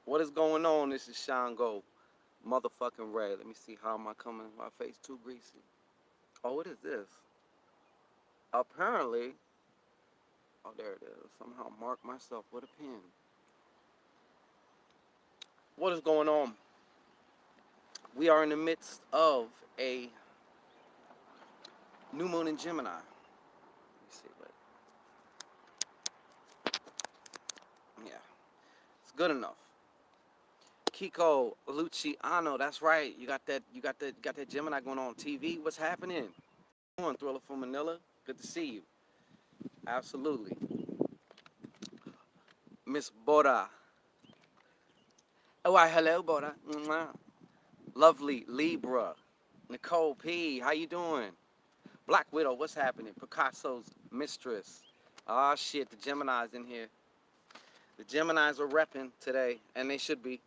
What is going on? This is ShanGO, motherfucking Ray. Let me see, how am I coming? My face too greasy. Oh, what is this? Apparently, oh, there it is. Somehow mark myself with a pen. What is going on? We are in the midst of a new moon in Gemini. Let me see, but yeah, it's good enough. Kiko Luciano, that's right. You got that Gemini going on TV. What's happening? On Thriller from Manila. Good to see you. Absolutely. Miss Bora. Oh, why, hello, Bora. Mwah. Lovely Libra. Nicole P. How you doing? Black Widow, what's happening? Picasso's mistress. Ah, shit, the Geminis in here. The Geminis are repping today, and they should be.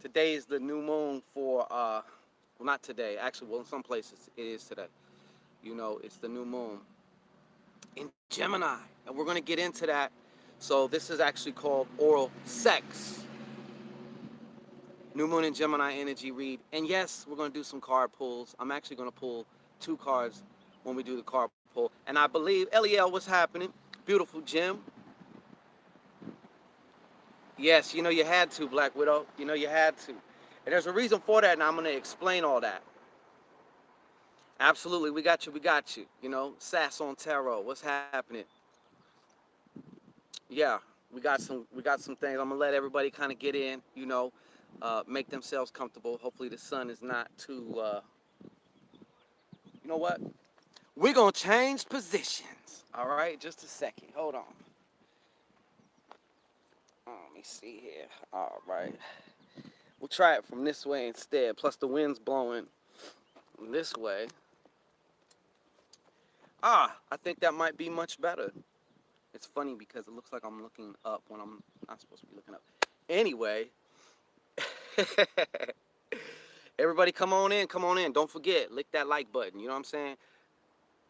Today is the new moon for, well, not today. Actually, well, in some places it is today. You know, it's the new moon in Gemini, and we're going to get into that. So this is actually called oral sex. New moon in Gemini energy read. And yes, we're going to do some card pulls. I'm actually going to pull two cards when we do the card pull. And I believe, Eliel, what's happening? Beautiful Jim. Yes, you know you had to, Black Widow. You know you had to. And there's a reason for that, and I'm going to explain all that. Absolutely, we got you, we got you. You know, Sass on Tarot, what's happening? Yeah, we got some things. I'm gonna let everybody kind of get in, you know, make themselves comfortable. Hopefully the sun is not too you know what? We're gonna change positions. All right, just a second. Hold on. Let me see here. All right. We'll try it from this way instead. Plus the wind's blowing this way. I think that might be much better. It's funny because it looks like I'm looking up when I'm not supposed to be looking up. Anyway, everybody come on in, come on in. Don't forget, lick that like button. You know what I'm saying?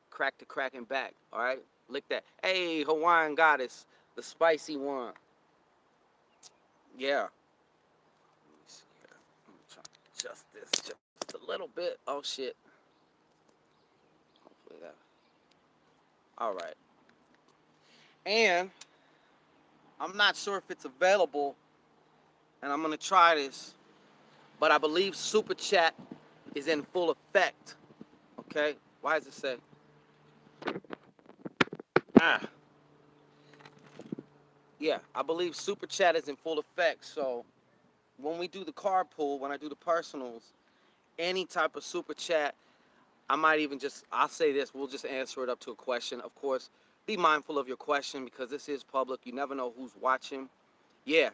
Crack the cracking back, all right? Lick that. Hey, Hawaiian goddess, the spicy one. Yeah. Let me see here. Let me try to adjust this just a little bit. Oh, shit. Hopefully that. All right. And I'm not sure if it's available, and I'm going to try this, but I believe Super Chat is in full effect. Okay? Why does it say? Ah. Yeah, I believe Super Chat is in full effect. So when we do the card pool, when I do the personals, any type of Super Chat, I might even just, I'll say this, we'll just answer it up to a question. Of course, be mindful of your question because this is public. You never know who's watching. Yeah,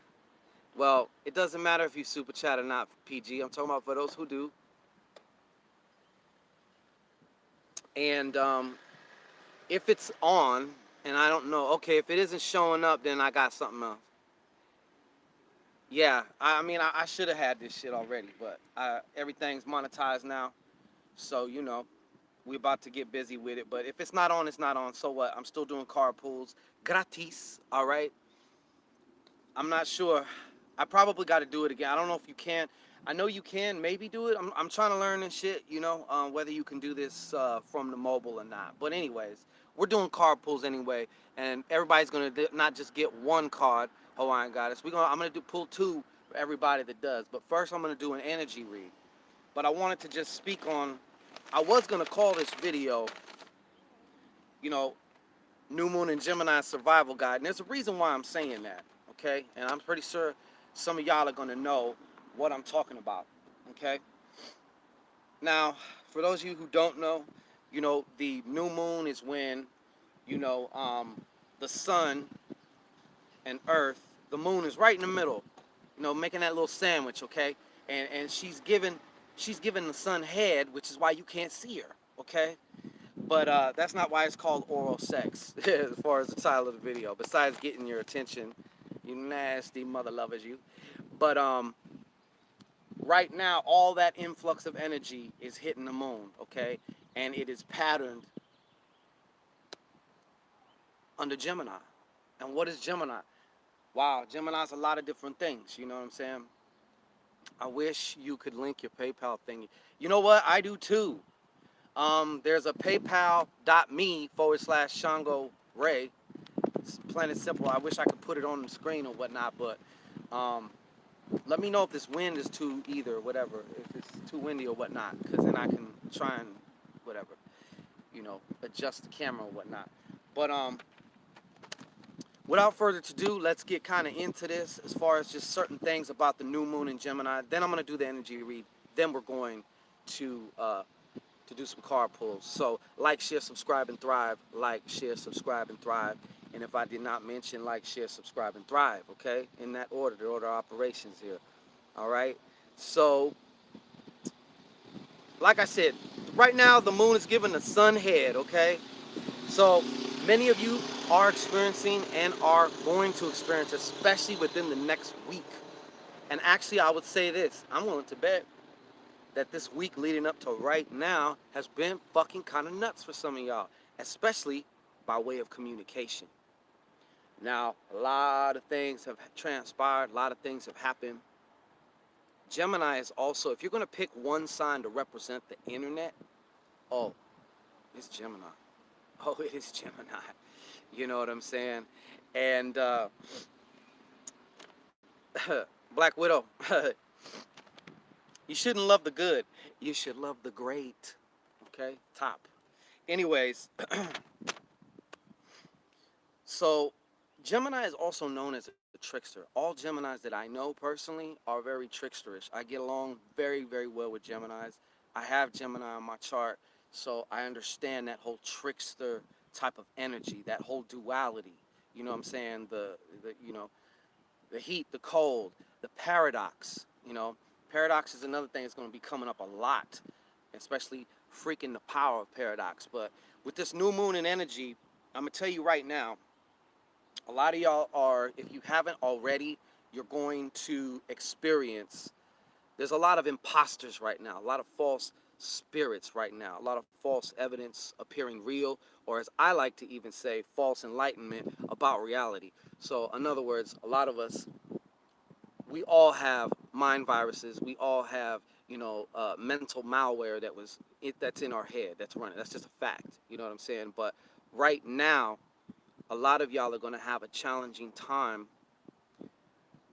well, it doesn't matter if you Super Chat or not, PG. I'm talking about for those who do. And if it's on, and I don't know, okay, if it isn't showing up, then I got something else. Yeah, I mean, I should have had this shit already, but everything's monetized now. So, you know, we're about to get busy with it. But if it's not on, it's not on. So what? I'm still doing card pools. Gratis, all right? I'm not sure. I probably got to do it again. I don't know if you can. I know you can maybe do it. I'm trying to learn this shit, you know, whether you can do this from the mobile or not. But anyways, we're doing card pulls anyway, and everybody's gonna not just get one card. Hawaiian Goddess. I'm gonna do pull two for everybody that does. But first, I'm gonna do an energy read. But I wanted to just speak on. I was gonna call this video, you know, New Moon and Gemini Survival Guide, and there's a reason why I'm saying that. Okay, and I'm pretty sure some of y'all are gonna know what I'm talking about. Okay. Now, for those of you who don't know, you know, the new moon is when, you know, the sun and earth, the moon is right in the middle, you know, making that little sandwich, okay? And she's giving the sun head, which is why you can't see her, okay? But that's not why it's called oral sex, as far as the title of the video, besides getting your attention, you nasty mother lovers, you. But right now, all that influx of energy is hitting the moon, okay? And it is patterned under Gemini. And what is Gemini? Wow, Gemini's a lot of different things. You know what I'm saying? I wish you could link your PayPal thing. You know what? I do too. There's a paypal.me/ ShanGO Ray. It's plain and simple. I wish I could put it on the screen or whatnot, but um, let me know if this wind is too either, whatever. If it's too windy or whatnot, because then I can try and whatever, adjust the camera or whatnot. But without further ado, let's get kind of into this as far as just certain things about the new moon in Gemini. Then I'm gonna do the energy read. Then we're going to do some card pulls. So like, share, subscribe, and thrive. Like, share, subscribe, and thrive. And if I did not mention like, share, subscribe, and thrive, okay, in that order, the order of operations here. All right. So, like I said, right now the moon is giving the sun head. Okay. So many of you are experiencing and are going to experience, especially within the next week. And actually, I would say this: I'm willing to bet that this week leading up to right now has been fucking kind of nuts for some of y'all, especially by way of communication. Now, a lot of things have transpired, a lot of things have happened. Gemini is also, if you're going to pick one sign to represent the internet, oh, it's Gemini. Oh, it is Gemini. You know what I'm saying? And Black Widow, you shouldn't love the good. You should love the great. Okay? Top. Anyways, so Gemini is also known as a trickster. All Geminis that I know personally are very tricksterish. I get along very, very well with Geminis. I have Gemini on my chart, so I understand that whole trickster type of energy, that whole duality. You know what I'm saying? The heat, the cold, the paradox. Paradox is another thing that's going to be coming up a lot, especially freaking the power of paradox. But with this new moon in energy, I'm gonna tell you right now, a lot of y'all are, if you haven't already, you're going to experience. There's a lot of imposters right now, a lot of false spirits right now, a lot of false evidence appearing real, or as I like to even say, false enlightenment about reality. So, in other words, a lot of us, we all have mind viruses. We all have, mental malware that's in our head, that's running. That's just a fact. You know what I'm saying? But right now, a lot of y'all are going to have a challenging time,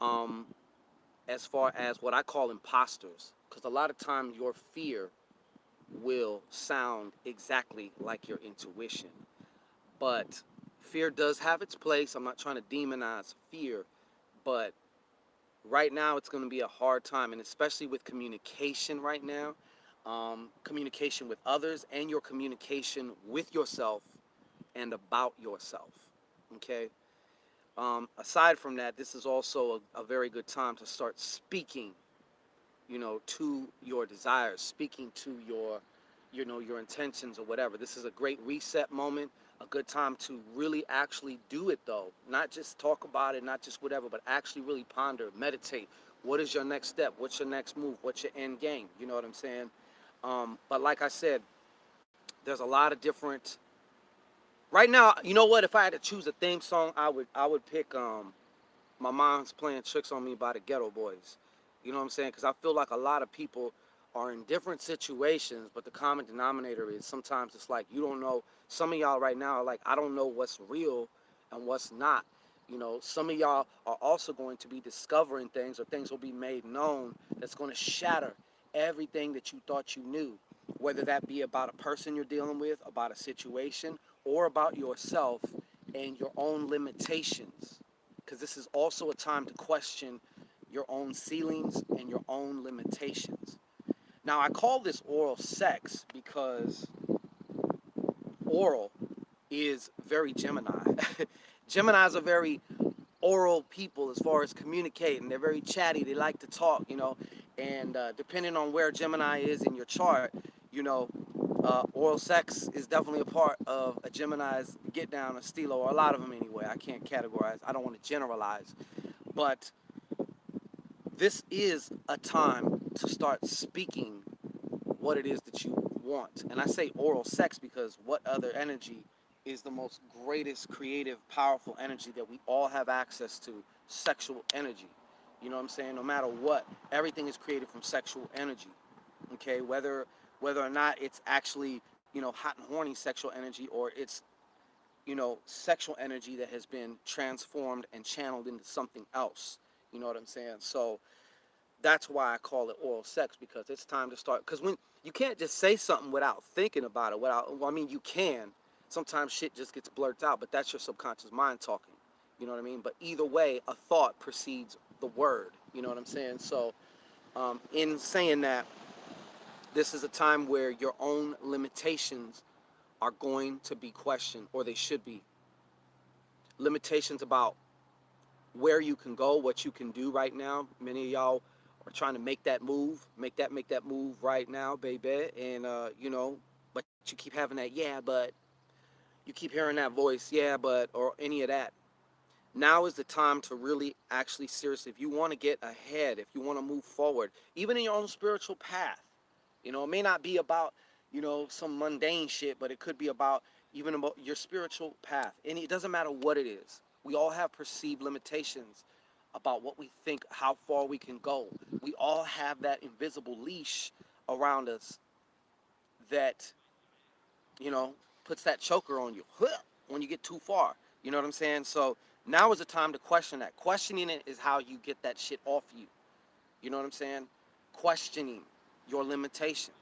um, as far as what I call imposters, because a lot of times your fear will sound exactly like your intuition. But fear does have its place. I'm not trying to demonize fear, but right now it's going to be a hard time, and especially with communication right now, communication with others, and your communication with yourself and about yourself. Okay. Aside from that, this is also a very good time to start speaking, to your desires, speaking to your intentions or whatever. This is a great reset moment, a good time to really actually do it though. Not just talk about it, not just whatever, but actually really ponder, meditate. What is your next step? What's your next move? What's your end game? You know what I'm saying? But like I said, there's a lot of different. Right now, you know what? If I had to choose a theme song, I would pick My Mom's Playing Tricks on Me by the Ghetto Boys. You know what I'm saying? Because I feel like a lot of people are in different situations, but the common denominator is sometimes it's like you don't know. Some of y'all right now are like, I don't know what's real and what's not. Some of y'all are also going to be discovering things, or things will be made known that's going to shatter everything that you thought you knew, whether that be about a person you're dealing with, about a situation, or about yourself and your own limitations, because this is also a time to question your own ceilings and your own limitations. Now, I call this oral sex because oral is very Gemini. Geminis are very oral people as far as communicating. They're very chatty. They like to talk, and depending on where Gemini is in your chart, you know, oral sex is definitely a part of a Gemini's get down or stilo, or a lot of them anyway. I can't categorize. I don't want to generalize. But this is a time to start speaking what it is that you want. And I say oral sex because what other energy is the most greatest creative, powerful energy that we all have access to, sexual energy. You know what I'm saying? No matter what, everything is created from sexual energy. Okay, whether or not it's actually, hot and horny sexual energy, or it's, sexual energy that has been transformed and channeled into something else. You know what I'm saying? So that's why I call it oral sex, because it's time to start. Because when you can't just say something without thinking about it, well, I mean, you can. Sometimes shit just gets blurted out, but that's your subconscious mind talking. You know what I mean? But either way, a thought precedes the word. You know what I'm saying? So, in saying that, this is a time where your own limitations are going to be questioned, or they should be. Limitations about where you can go, what you can do right now. Many of y'all are trying to make that move right now, baby. And but you keep having that, yeah, but you keep hearing that voice, yeah, but, or any of that. Now is the time to really, actually, seriously, if you want to get ahead, if you want to move forward, even in your own spiritual path. It may not be about, some mundane shit, but it could be about, even about your spiritual path. And it doesn't matter what it is. We all have perceived limitations about what we think, how far we can go. We all have that invisible leash around us that, you know, puts that choker on you when you get too far. You know what I'm saying? So now is the time to question that. Questioning it is how you get that shit off you. You know what I'm saying? Questioning your limitations.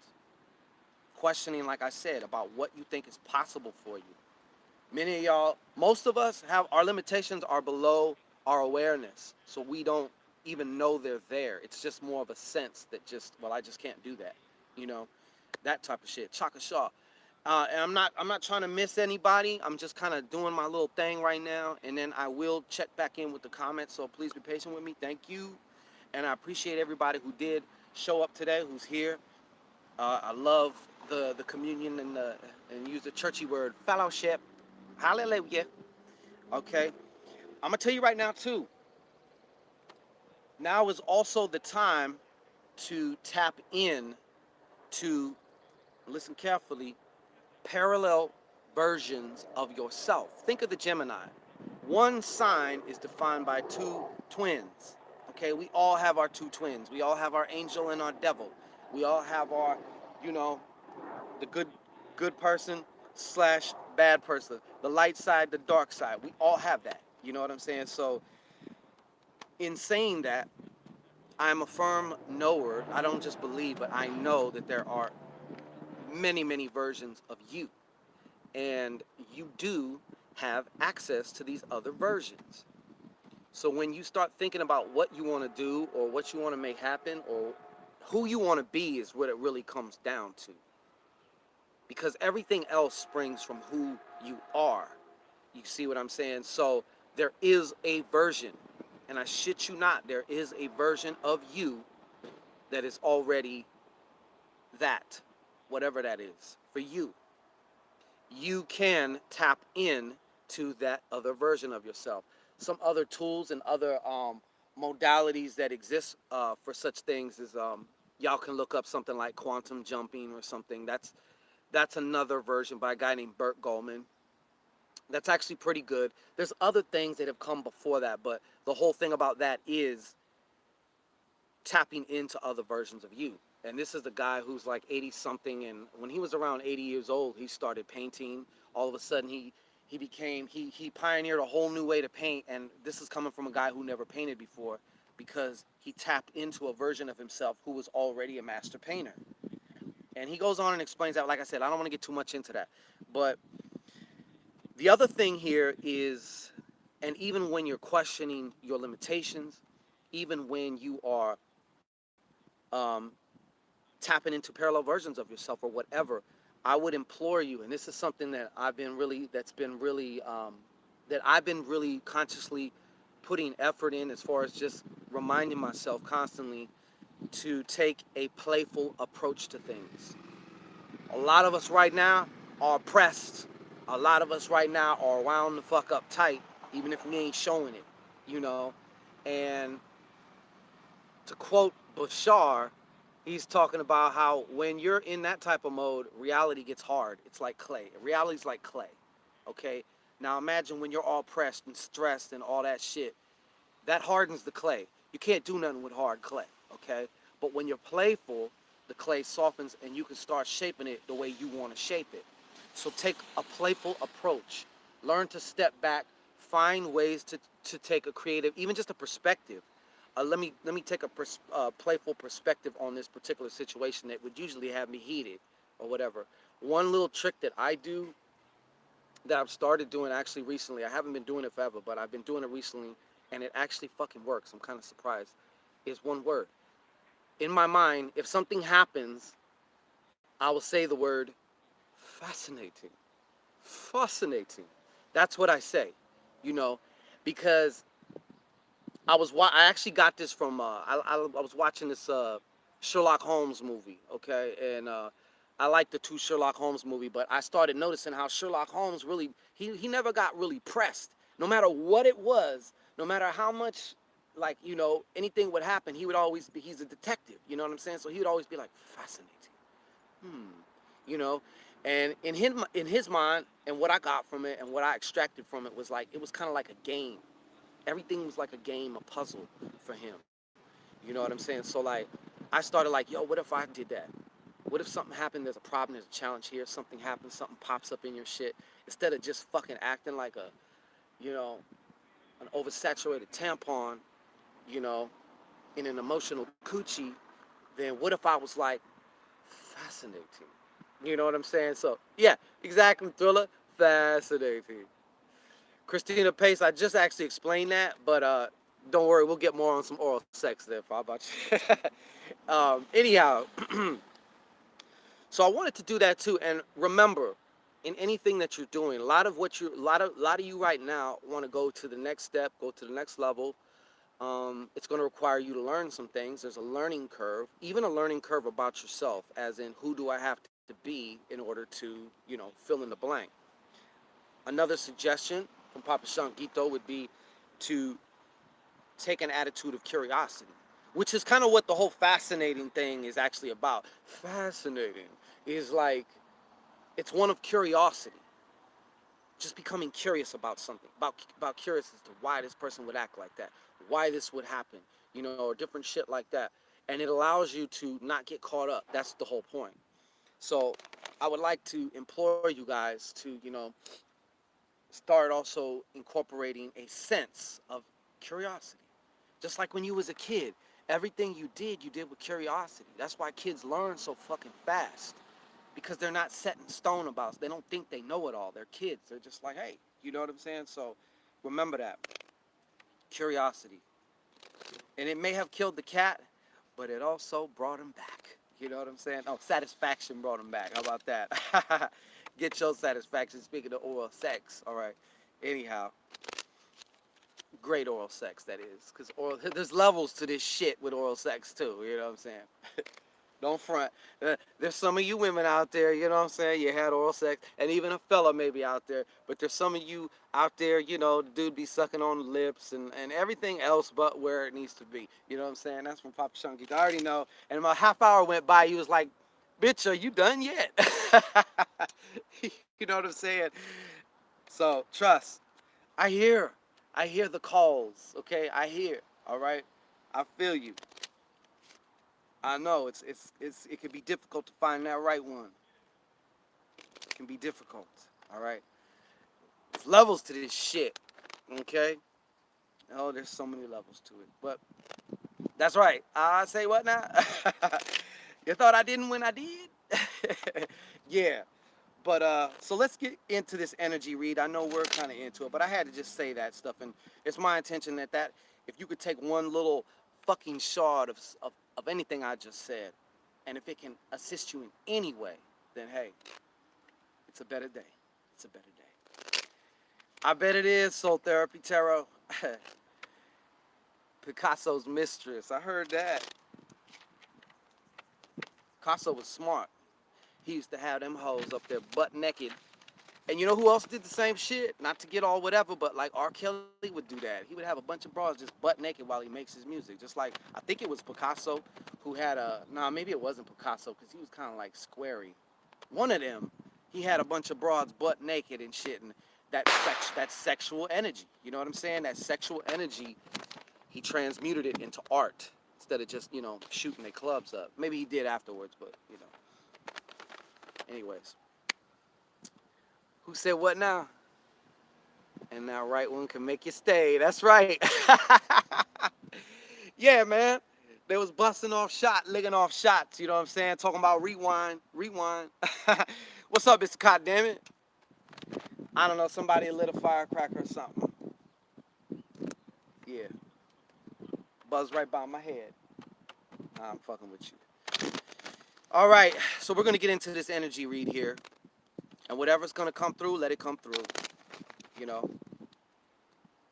Questioning, like I said, about what you think is possible for you. Many of y'all, most of us have our limitations are below our awareness. So we don't even know they're there. It's just more of a sense that just, well, I just can't do that. You know, that type of shit. Chaka Shaw. And I'm not trying to miss anybody. I'm just kind of doing my little thing right now, and then I will check back in with the comments. So please be patient with me. Thank you, and I appreciate everybody who did show up today, who's here. I love the communion and use the churchy word fellowship. Hallelujah. Okay, I'm gonna tell you right now too. Now is also the time to tap in to, listen carefully, parallel versions of yourself. Think of the Gemini. One sign is defined by two twins. Okay, we all have our two twins. We all have our angel and our devil. We all have our, you know, the good person slash bad person, the light side, the dark side. We all have that. You know what I'm saying? So in saying that, I'm a firm knower. I don't just believe, but I know that there are many, many versions of you. And you do have access to these other versions. So when you start thinking about what you want to do, or what you want to make happen, or who you want to be, is what it really comes down to. Because everything else springs from who you are. You see what I'm saying? So there is a version, and I shit you not, there is a version of you that is already that, whatever that is, for you. You can tap in to that other version of yourself. Some other tools and other modalities that exist for such things is, y'all can look up something like quantum jumping or something. That's another version by a guy named Burt Goldman. That's actually pretty good. There's other things that have come before that, but the whole thing about that is tapping into other versions of you. And this is the guy who's like 80 something, and when he was around 80 years old, he started painting. All of a sudden he pioneered a whole new way to paint, and this is coming from a guy who never painted before, because he tapped into a version of himself who was already a master painter. And he goes on and explains that. Like I said, I don't want to get too much into that. But the other thing here is, and even when you're questioning your limitations, even when you are um, tapping into parallel versions of yourself or whatever, I would implore you, and this is something that I've been really consciously putting effort in, as far as just reminding myself constantly to take a playful approach to things. A lot of us right now are oppressed. A lot of us right now are wound the fuck up tight, even if we ain't showing it, you know. And to quote Bashar, he's talking about how when you're in that type of mode, reality gets hard. It's like clay. Reality's like clay. Okay. Now imagine when you're all pressed and stressed and all that shit. That hardens the clay. You can't do nothing with hard clay. Okay. But when you're playful, the clay softens and you can start shaping it the way you want to shape it. So take a playful approach. Learn to step back. Find ways to take a creative, even just a perspective. Let me take a playful perspective on this particular situation that would usually have me heated or whatever. One little trick that I do that I've started doing actually recently. I haven't been doing it forever, but I've been doing it recently, and it actually fucking works. I'm kind of surprised. Is one word in my mind. If something happens, I will say the word fascinating. Fascinating. That's what I say, you know, because I actually got this from I was watching this Sherlock Holmes movie, okay, and I like the two Sherlock Holmes movie, but I started noticing how Sherlock Holmes really he never got really pressed, no matter what it was, no matter how much like anything would happen, he would always be he's a detective, you know what I'm saying? So he would always be like fascinating, hmm, you know, and in his mind and what I got from it and what I extracted from it was like it was kind of like a game. Everything was like a game, a puzzle for him. You know what I'm saying? So like, I started like, yo, what if I did that? What if something happened? There's a problem. There's a challenge here. Something happens. Something pops up in your shit. Instead of just fucking acting like a, you know, an oversaturated tampon, you know, in an emotional coochie, then what if I was like fascinating? You know what I'm saying? So yeah, exactly, Thriller, fascinating. Christina Pace, I just actually explained that, but don't worry, we'll get more on some oral sex there. How about you? Anyhow, so I wanted to do that too. And remember, in anything that you're doing, a lot of you right now want to go to the next step, go to the next level. It's going to require you to learn some things. There's a learning curve, even a learning curve about yourself, as in who do I have to be in order to, fill in the blank. Another suggestion from Papa Shanguito would be to take an attitude of curiosity, which is kind of what the whole fascinating thing is actually about. Fascinating is like, it's one of curiosity, just becoming curious about something, about curious as to why this person would act like that, why this would happen, or different shit like that. And it allows you to not get caught up. That's the whole point. So I would like to implore you guys to, start also incorporating a sense of curiosity. Just like when you was a kid, everything you did with curiosity. That's why kids learn so fucking fast because they're not set in stone about it. They don't think they know it all. They're kids. They're just like, hey, you know what I'm saying? So remember that curiosity, and it may have killed the cat, but it also brought him back. You know what I'm saying? Oh, satisfaction brought him back. How about that? Get your satisfaction. Speaking of oral sex, all right. Anyhow, great oral sex that is, because oral there's levels to this shit with oral sex too. You know what I'm saying? Don't front. There's some of you women out there, you know what I'm saying? You had oral sex, and even a fella maybe out there, but there's some of you out there, the dude be sucking on the lips and everything else but where it needs to be. You know what I'm saying? That's from Papa Chunky. I already know. And about a half hour went by, he was like, bitch, are you done yet? You know what I'm saying? So, trust. I hear. I hear the calls, okay? I hear, all right? I feel you. I know it can be difficult to find that right one. It can be difficult. All right. There's levels to this shit. Okay. Oh, there's so many levels to it. But that's right. I say what now? You thought I didn't when I did? Yeah. But so let's get into this energy read. I know we're kind of into it, but I had to just say that stuff, and it's my intention that if you could take one little fucking shard of anything I just said, and if it can assist you in any way, then hey, it's a better day. It's a better day. I bet it is, Soul Therapy Tarot. Picasso's mistress. I heard that. Picasso was smart. He used to have them hoes up there butt naked. And you know who else did the same shit? Not to get all whatever, but like R. Kelly would do that. He would have a bunch of bras just butt naked while he makes his music. Just like, I think it was Picasso who had maybe it wasn't Picasso because he was kind of like squarey. One of them, he had a bunch of broads butt naked and shit. And that sexual energy. You know what I'm saying? That sexual energy, he transmuted it into art instead of just, shooting their clubs up. Maybe he did afterwards, but, Anyways, who said what now? And now right one can make you stay. That's right. Yeah, man. They was busting off shot, licking off shots. You know what I'm saying? Talking about rewind, rewind. What's up, Mr. God damn it? I don't know. Somebody lit a firecracker or something. Yeah, buzzed right by my head. Nah, I'm fucking with you. All right, so we're gonna get into this energy read here, and whatever's gonna come through, let it come through. You know,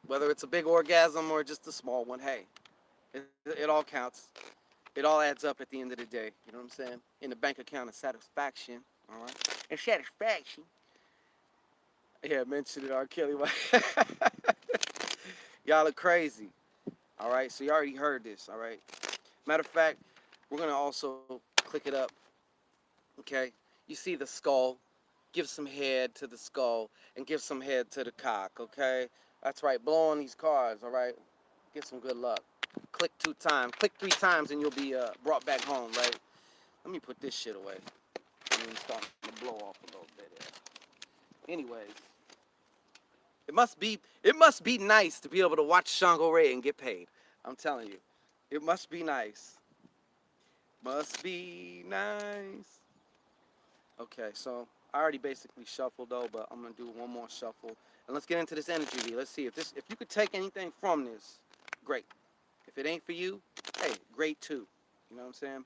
whether it's a big orgasm or just a small one, hey, it all counts. It all adds up at the end of the day. You know what I'm saying? In the bank account of satisfaction. All right. And satisfaction. Yeah, mentioned it, R. Kelly. Y'all are crazy. All right. So you already heard this. All right. Matter of fact, we're gonna also click it up. Okay. You see the skull. Give some head to the skull and give some head to the cock. Okay. That's right. Blow on these cards. All right. Get some good luck. Click 2 times. Click 3 times and you'll be brought back home. Right. Let me put this shit away. And then start to blow off a little bit. Anyways, it must be nice to be able to watch ShanGO Ray and get paid. I'm telling you, it must be nice. Must be nice. Okay, so I already basically shuffled though, but I'm gonna do one more shuffle and let's get into this energy read. Let's see if you could take anything from this, great. If it ain't for you, hey, great too. You know what I'm saying?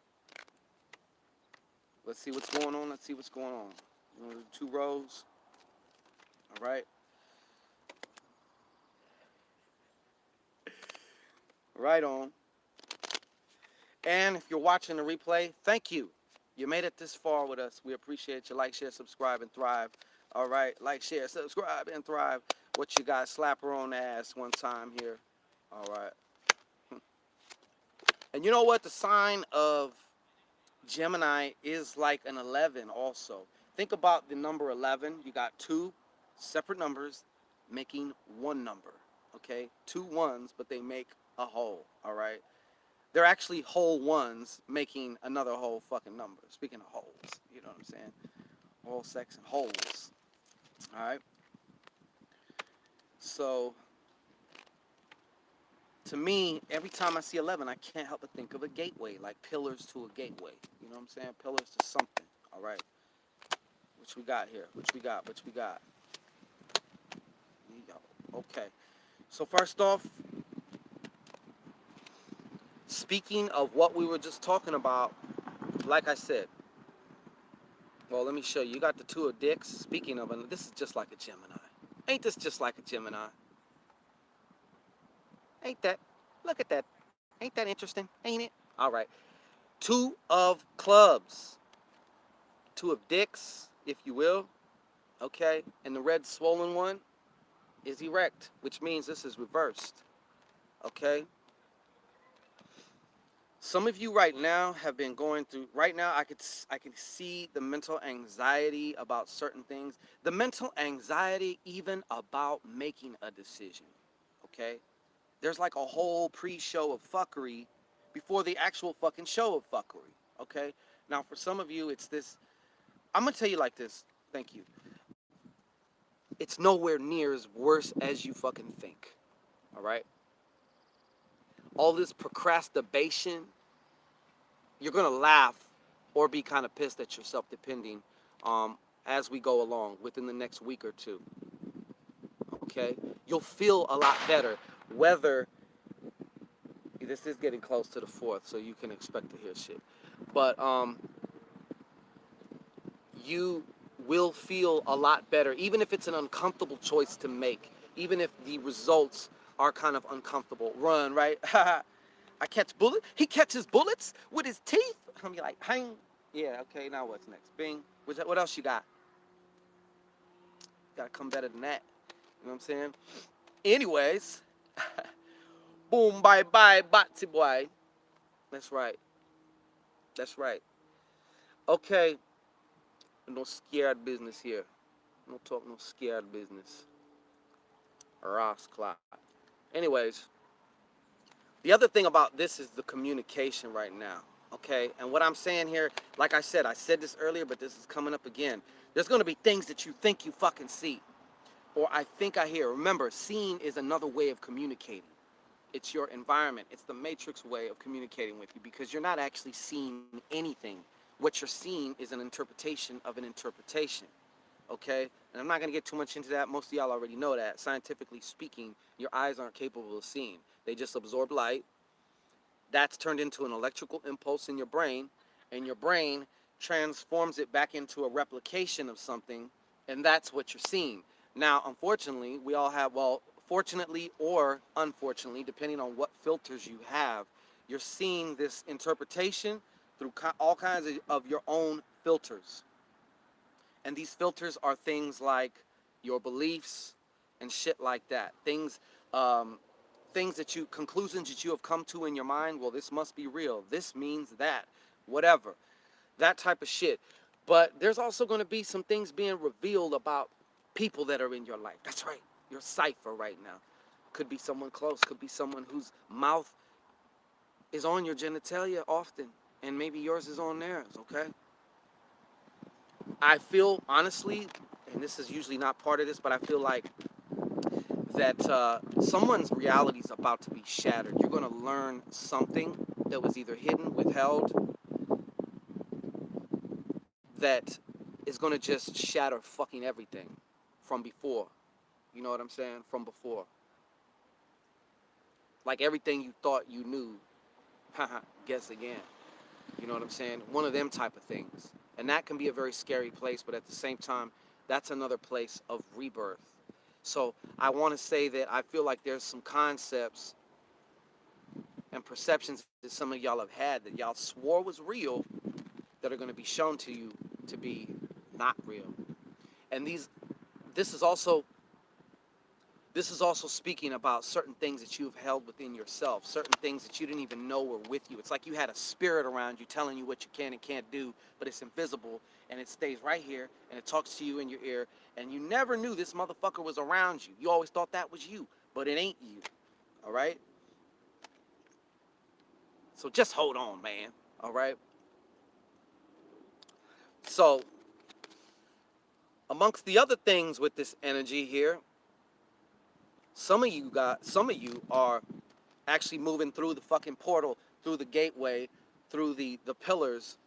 Let's see what's going on. Let's see what's going on. You want to do 2 rows? All right. Right on. And if you're watching the replay, thank you. You made it this far with us. We appreciate you. Like, share, subscribe, and thrive. All right. Like, share, subscribe, and thrive. What you got? Slap her on the ass one time here. All right. And you know what? The sign of Gemini is like an 11 also. Think about the number 11. You got 2 separate numbers making 1 number. Okay? 2 ones, but they make a whole. All right? They're actually whole ones making another whole fucking number. Speaking of holes, you know what I'm saying? Whole sex and holes. All right? So, to me, every time I see 11, I can't help but think of a gateway, like pillars to a gateway. You know what I'm saying? Pillars to something. All right? What we got here? What we got? What we got? Okay. So first off, speaking of what we were just talking about, like I said, well, let me show you. You got the 2 of dicks. Speaking of, this is just like a Gemini. Ain't this just like a Gemini? Ain't that? Look at that. Ain't that interesting? Ain't it? All right. 2 of clubs. 2 of dicks, if you will. Okay. And the red swollen one is erect, which means this is reversed. Okay. Some of you right now have been going through. Right now, I can see the mental anxiety about certain things. The mental anxiety even about making a decision. Okay, there's like a whole pre-show of fuckery before the actual fucking show of fuckery. Okay, now for some of you, it's this. I'm gonna tell you like this. Thank you. It's nowhere near as worse as you fucking think. All right. All this procrastination, you're gonna laugh or be kind of pissed at yourself depending as we go along within the next week or 2. Okay, you'll feel a lot better. Whether this is getting close to the 4th, so you can expect to hear shit, but you will feel a lot better, even if it's an uncomfortable choice to make, even if the results are kind of uncomfortable. Run, right? I catch bullet. He catches bullets with his teeth. I'm be like, hang. Yeah, okay, now what's next? Bing. What else you got? Gotta come better than that. You know what I'm saying? Anyways. Boom, bye bye, batsy boy. That's right. That's right. Okay. No scared business here. No talk, no scared business. Ross Clock. Anyways, the other thing about this is the communication right now. Okay, and what I'm saying here, like I said this earlier, but this is coming up again. There's gonna be things that you think you fucking see, or I think I hear. Remember, seeing is another way of communicating. It's your environment. It's the matrix way of communicating with you because you're not actually seeing anything. What you're seeing is an interpretation of an interpretation. Okay? And I'm not going to get too much into that. Most of y'all already know that. Scientifically speaking, your eyes aren't capable of seeing. They just absorb light. That's turned into an electrical impulse in your brain, and your brain transforms it back into a replication of something, and that's what you're seeing. Now, unfortunately, we all have, well, fortunately or unfortunately, depending on what filters you have, you're seeing this interpretation through all kinds of your own filters. And these filters are things like your beliefs and shit like that. Um, things that you, conclusions that you have come to in your mind. Well, this must be real. This means that, whatever, that type of shit. But there's also going to be some things being revealed about people that are in your life. That's right. Your cipher right now. Could be someone close. Could be someone whose mouth is on your genitalia often, and maybe yours is on theirs. Okay. I feel honestly, and this is usually not part of this, but I feel like that someone's reality is about to be shattered. You're going to learn something that was either hidden, withheld, that is going to just shatter fucking everything from before. You know what I'm saying? From before. Like everything you thought you knew, haha, guess again. You know what I'm saying? One of them type of things. And that can be a very scary place, but at the same time, that's another place of rebirth. So I want to say that I feel like there's some concepts and perceptions that some of y'all have had that y'all swore was real that are going to be shown to you to be not real. And this is also this is also speaking about certain things that you've held within yourself, certain things that you didn't even know were with you. It's like you had a spirit around you telling you what you can and can't do, but it's invisible and it stays right here and it talks to you in your ear, and you never knew this motherfucker was around you. You always thought that was you, but it ain't you. All right? So just hold on, man. All right? So, amongst the other things with this energy here, some of you are actually moving through the fucking portal, through the gateway, through the pillars.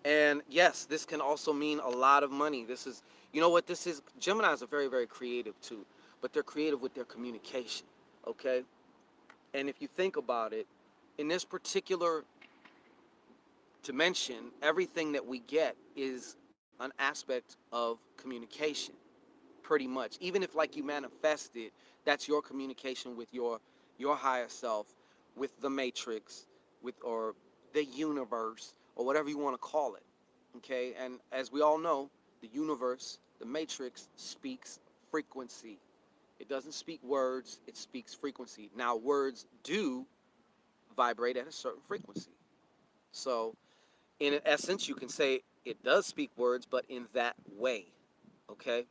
And yes, this can also mean a lot of money. This is, you know what this is? Geminis are very, very creative too, but they're creative with their communication, okay? And if you think about it, in this particular dimension, everything that we get is an aspect of communication, pretty much. Even if like you manifest it, that's your communication with your higher self, with the matrix, with or the universe, or whatever you want to call it. Okay? And as we all know, the universe, the matrix speaks frequency. It doesn't speak words, it speaks frequency. Now words do vibrate at a certain frequency. So in essence, you can say it does speak words, but in that way. Okay?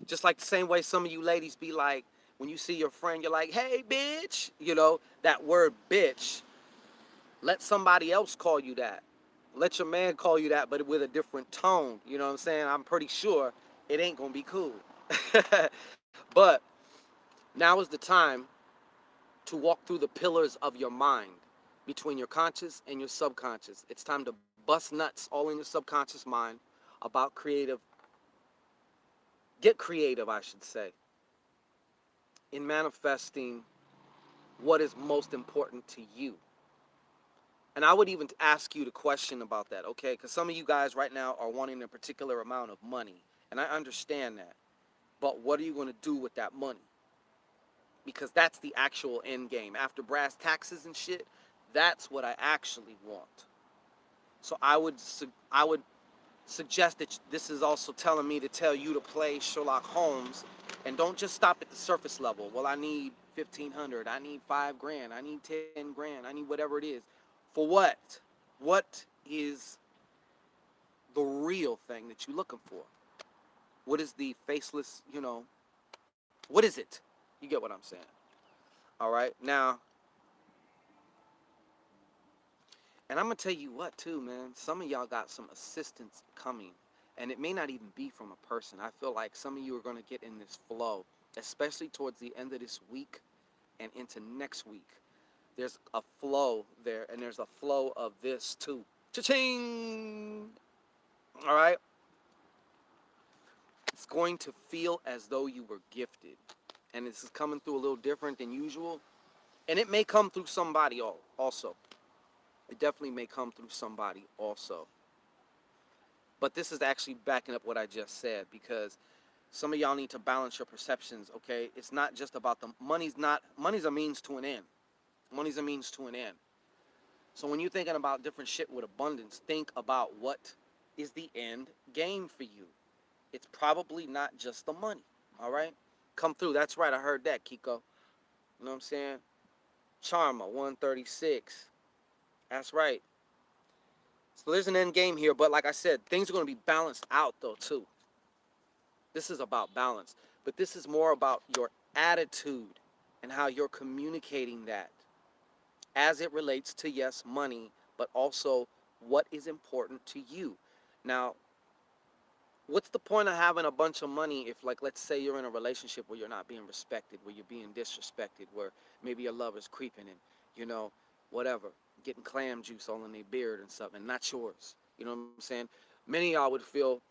Just like the same way some of you ladies be like, when you see your friend, you're like, hey, bitch. You know, that word bitch, let somebody else call you that. Let your man call you that, but with a different tone. You know what I'm saying? I'm pretty sure it ain't going to be cool. But now is the time to walk through the pillars of your mind between your conscious and your subconscious. It's time to bust nuts all in your subconscious mind about get creative, I should say, in manifesting what is most important to you. And I would even ask you the question about that, okay? Because some of you guys right now are wanting a particular amount of money, and I understand that. But what are you going to do with that money? Because that's the actual end game. After brass taxes and shit, that's what I actually want. So I would suggest that this is also telling me to tell you to play Sherlock Holmes, and don't just stop at the surface level. Well, I need 1,500, I need $5,000, I need 10 grand, I need whatever it is. For what? What is the real thing that you're looking for? What is the faceless, what is it? You get what I'm saying. All right. Now, and I'm going to tell you what, too, man. Some of y'all got some assistance coming. And it may not even be from a person. I feel like some of you are going to get in this flow, especially towards the end of this week and into next week. There's a flow there, and there's a flow of this, too. Cha-ching! All right? It's going to feel as though you were gifted. And this is coming through a little different than usual. And it may come through somebody also. It definitely may come through somebody also. But this is actually backing up what I just said, because some of y'all need to balance your perceptions, okay? It's not just about the money's a means to an end. Money's a means to an end. So when you're thinking about different shit with abundance, think about what is the end game for you. It's probably not just the money, all right? Come through. That's right. I heard that, Kiko. You know what I'm saying? Charma, 136. That's right. So there's an end game here, but like I said, things are going to be balanced out, though, too. This is about balance, but this is more about your attitude and how you're communicating that as it relates to, yes, money, but also what is important to you. Now, what's the point of having a bunch of money if, like, let's say you're in a relationship where you're not being respected, where you're being disrespected, where maybe your lover's creeping and, whatever, getting clam juice all in their beard and stuff, and not yours. You know what I'm saying? Many of y'all would feel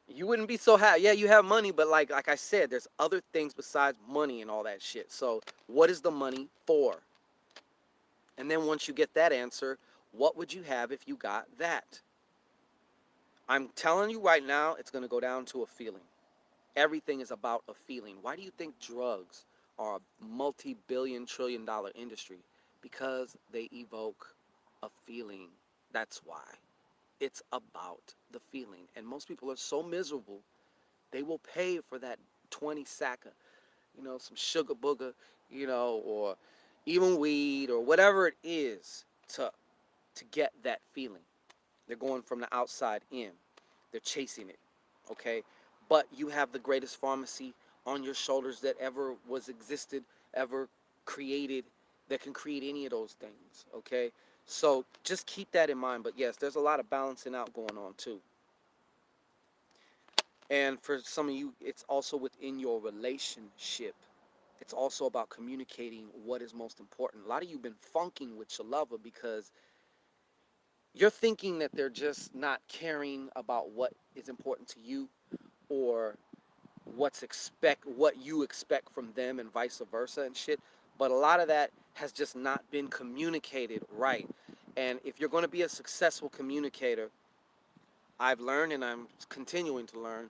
you wouldn't be so happy. Yeah, you have money, but like I said, there's other things besides money and all that shit. So what is the money for? And then once you get that answer, what would you have if you got that? I'm telling you right now, it's going to go down to a feeling. Everything is about a feeling. Why do you think drugs are a multi-billion trillion dollar industry? Because they evoke a feeling. That's why. It's about the feeling. And most people are so miserable, they will pay for that 20 sack of, some sugar booger, or even weed or whatever it is to get that feeling. They're going from the outside in. They're chasing it. Okay? But you have the greatest pharmacy on your shoulders that ever was existed, ever created, that can create any of those things. Okay? So just keep that in mind. But yes, there's a lot of balancing out going on too. And for some of you, it's also within your relationship. It's also about communicating what is most important. A lot of you have been funking with your lover because you're thinking that they're just not caring about what is important to you, or what you expect from them, and vice versa and shit. But a lot of that has just not been communicated right. And if you're going to be a successful communicator, I've learned, and I'm continuing to learn,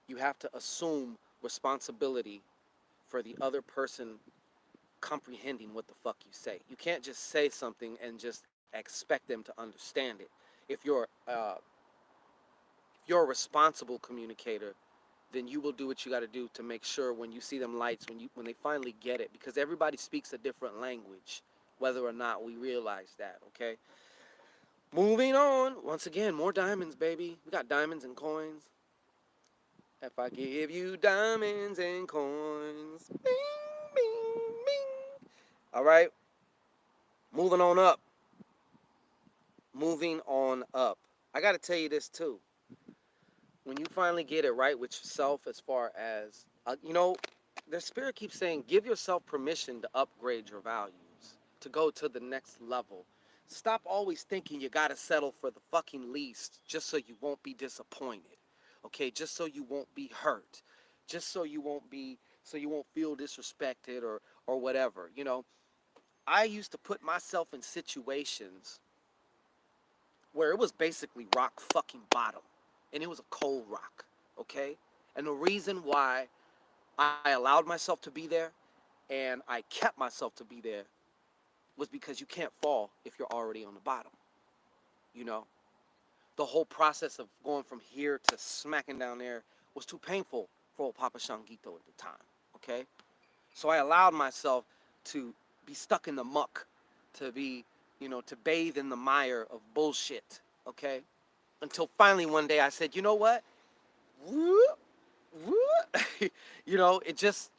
you have to assume responsibility for the other person comprehending what the fuck you say. You can't just say something and just expect them to understand it. If you're a responsible communicator, then you will do what you got to do to make sure when you see them lights, when they finally get it, because everybody speaks a different language, whether or not we realize that. Okay. Moving on. Once again, more diamonds, baby. We got diamonds and coins. If I give you diamonds and coins, bing, bing, bing. All right. Moving on up. Moving on up. I got to tell you this too. When you finally get it right with yourself, as far as, the spirit keeps saying, give yourself permission to upgrade your values, to go to the next level. Stop always thinking you got to settle for the fucking least just so you won't be disappointed. Okay, just so you won't be hurt. Just so you won't feel disrespected or whatever. I used to put myself in situations where it was basically rock fucking bottom, and it was a cold rock, okay? And the reason why I allowed myself to be there and I kept myself to be there was because you can't fall if you're already on the bottom, you know? The whole process of going from here to smacking down there was too painful for old Papa Shangito at the time, okay? So I allowed myself to be stuck in the muck, to be, to bathe in the mire of bullshit, okay? Until finally one day I said, you know what? Whoop. you know, it just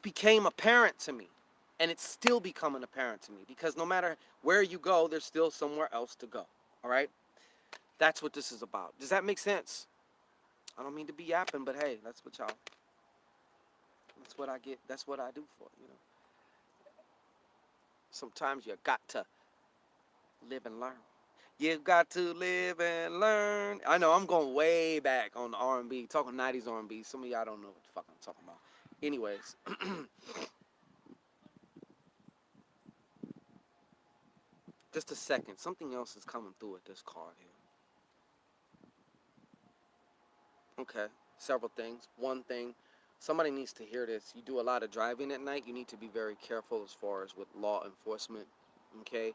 became apparent to me, and it's still becoming apparent to me because no matter where you go, there's still somewhere else to go. All right, that's what this is about. Does that make sense? I don't mean to be yapping, but hey, that's what y'all. That's what I get. That's what I do for you know. Sometimes you got to live and learn. You got to live and learn. I know I'm going way back on the R&B, talking 90s R&B. Some of y'all don't know what the fuck I'm talking about. Anyways, just a second. Something else is coming through with this card here. Okay, several things. One thing, somebody needs to hear this. You do a lot of driving at night. You need to be very careful as far as with law enforcement. Okay,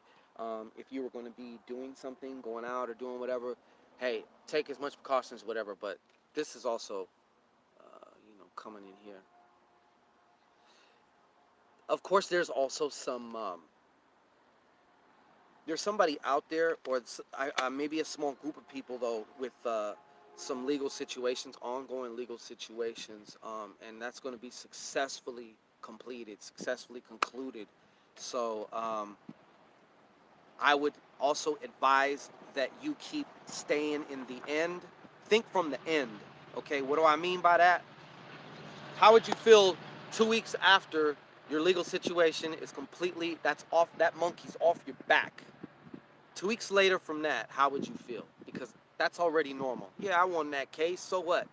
if you were going to be doing something, going out or doing whatever, hey, take as much precautions, whatever. But this is also, coming in here. Of course, there's also some. There's somebody out there, or maybe a small group of people though, with some legal situations, ongoing legal situations, and that's going to be successfully completed, successfully concluded. So I would also advise that you keep staying in the end. Think from the end. Okay, what do I mean by that? How would you feel 2 weeks after your legal situation is completely, that's off, that monkey's off your back? 2 weeks later from that, how would you feel? Because that's already normal. Yeah, I won that case, so what?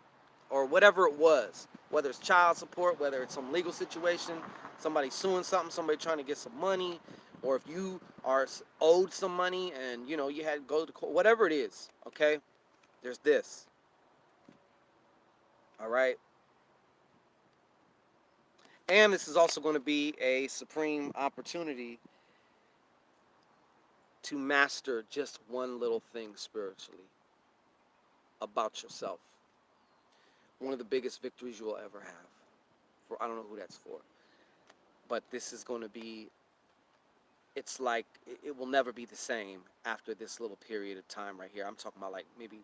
Or whatever it was. Whether it's child support, whether it's some legal situation, somebody suing something, somebody trying to get some money, or if you are owed some money and you had to go to court, whatever it is, okay? There's this. All right? And this is also going to be a supreme opportunity to master just one little thing spiritually about yourself. One of the biggest victories you will ever have. For I don't know who that's for, but this is going to be. It's like it will never be the same after this little period of time right here. I'm talking about like maybe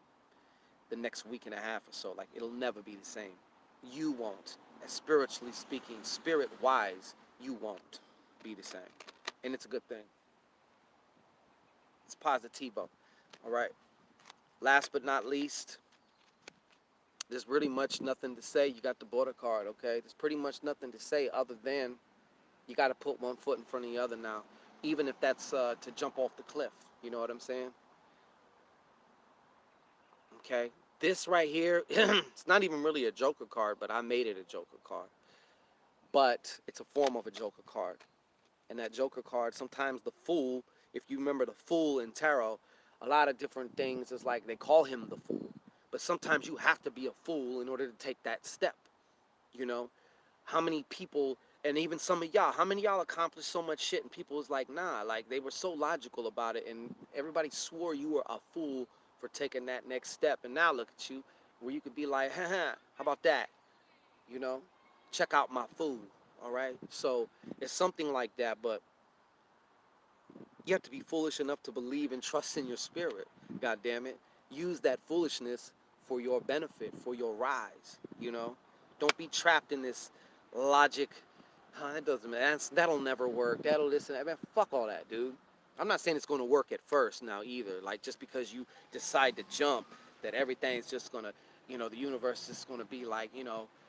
the next week and a half or so. Like it'll never be the same. You won't. As spiritually speaking, spirit wise, you won't be the same, and it's a good thing. It's positivo. All right. Last but not least, there's pretty much nothing to say. You got the border card, okay? There's pretty much nothing to say other than you got to put one foot in front of the other now, even if that's to jump off the cliff. You know what I'm saying? Okay? This right here, it's not even really a Joker card, but I made it a Joker card. But it's a form of a Joker card. And that Joker card, sometimes the Fool, if you remember the Fool in tarot, a lot of different things is like they call him the Fool. But sometimes you have to be a fool in order to take that step. You know? How many people, and even some of y'all, how many of y'all accomplished so much shit and people was like, nah, like they were so logical about it and everybody swore you were a fool for taking that next step. And now look at you, where you could be like, haha, how about that? You know? Check out my fool. All right? So it's something like that, but you have to be foolish enough to believe and trust in your spirit. God damn it. Use that foolishness for your benefit, for your rise, you know? Don't be trapped in this logic. That doesn't matter. That'll never work. That'll listen. I mean, fuck all that, dude. I'm not saying it's going to work at first now either. Like, just because you decide to jump, that everything's just going to, the universe is going to be like,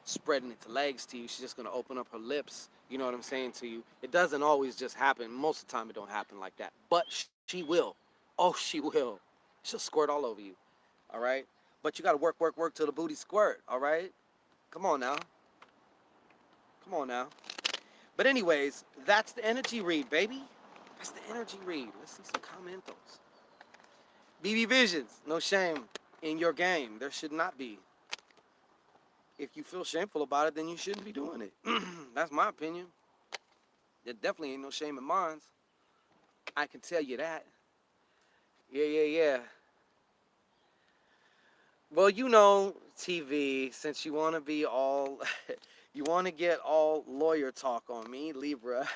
spreading its legs to you. She's just going to open up her lips, you know what I'm saying, to you. It doesn't always just happen. Most of the time it don't happen like that. But she will. Oh, she will. She'll squirt all over you, all right? But you got to work, work, work till the booty squirt, all right? Come on now. Come on now. But anyways, that's the energy read, baby. That's the energy read. Let's see some commentos. BB Visions, no shame in your game. There should not be. If you feel shameful about it, then you shouldn't be doing it. That's my opinion. There definitely ain't no shame in mine. I can tell you that. Yeah. Well, TV, since you want to be all, you want to get all lawyer talk on me, Libra.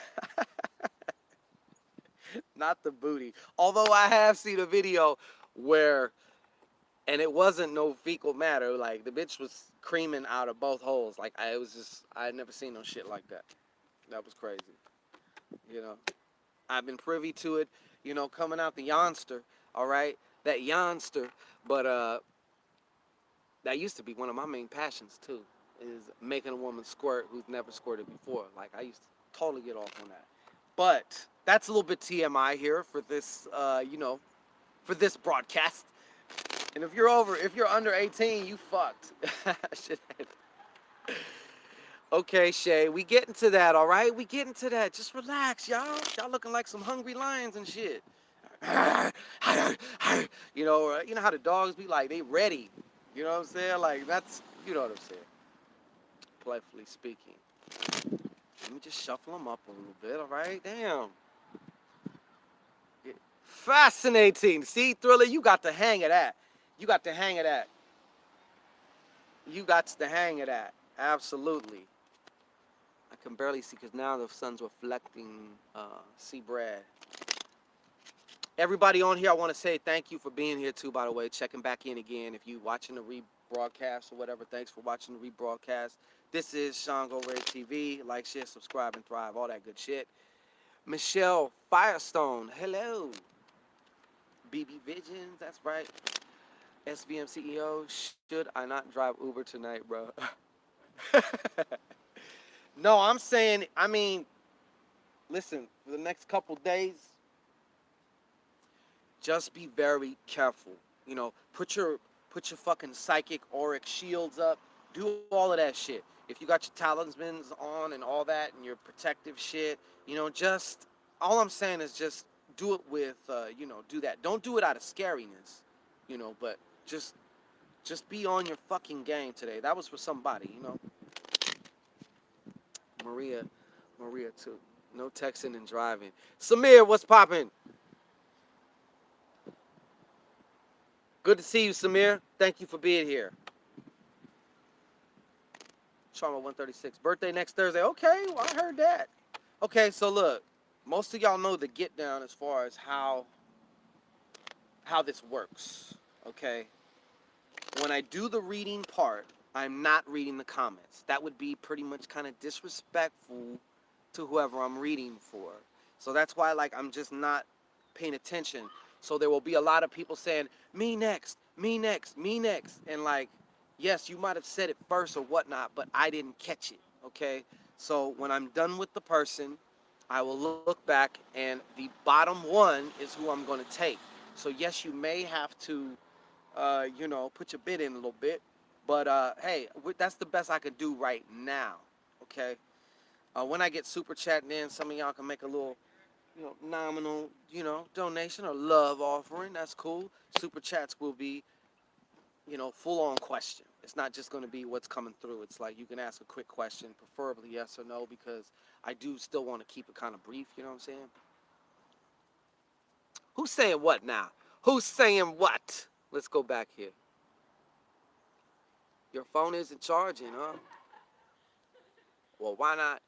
Not the booty. Although I have seen a video where And it wasn't no fecal matter. Like the bitch was creaming out of both holes. Like it was just I had never seen no shit like that. That was crazy. You know, I've been privy to it. You know, coming out the yonster. All right, that yonster. But that used to be one of my main passions too. Is making a woman squirt who's never squirted before. Like I used to totally get off on that. But that's a little bit TMI here for this. For this broadcast. And if you're under 18, you fucked. Shit. Okay, Shay, we getting to that, all right? We getting to that. Just relax, y'all. Y'all looking like some hungry lions and shit. You know how the dogs be like, they ready. You know what I'm saying? Like that's, you know what I'm saying. Playfully speaking. Let me just shuffle them up a little bit, all right? Damn. Fascinating. See, Thriller, you got the hang of that. You got the hang of that. You got the hang of that. Absolutely. I can barely see because now the sun's reflecting. See Brad. Everybody on here, I want to say thank you for being here too, by the way. Checking back in again. If you watching the rebroadcast or whatever, thanks for watching the rebroadcast. This is ShanGO Red TV. Like, share, subscribe, and thrive. All that good shit. Michelle Firestone. Hello. BB Visions. That's right. SVM CEO. Should I not drive Uber tonight, bro? No, I'm saying, listen, for the next couple days, just be very careful. You know, put your fucking psychic auric shields up. Do all of that shit. If you got your talismans on and all that and your protective shit, just all I'm saying is just do it with do that. Don't do it out of scariness, but just be on your fucking game today. That was for somebody. Maria too. No texting and driving. Samir, what's poppin'? Good to see you, Samir. Thank you for being here. Charma 136. Birthday next Thursday. Okay, well, I heard that. Okay, so look, most of y'all know the get down as far as how this works. Okay? When I do the reading part, I'm not reading the comments. That would be pretty much kind of disrespectful to whoever I'm reading for. So that's why I'm just not paying attention. So there will be a lot of people saying, me next, me next, me next. And yes, you might have said it first or whatnot, but I didn't catch it. Okay? So when I'm done with the person, I will look back and the bottom one is who I'm going to take. So yes, you may have to put your bid in a little bit. But hey, that's the best I could do right now. Okay. When I get super chatting in, some of y'all can make a little, nominal, donation or love offering. That's cool. Super chats will be, full on question. It's not just going to be what's coming through. It's like you can ask a quick question, preferably yes or no, because I do still want to keep it kind of brief. You know what I'm saying? Who's saying what now? Who's saying what? Let's go back here. Your phone isn't charging, huh? Well, why not?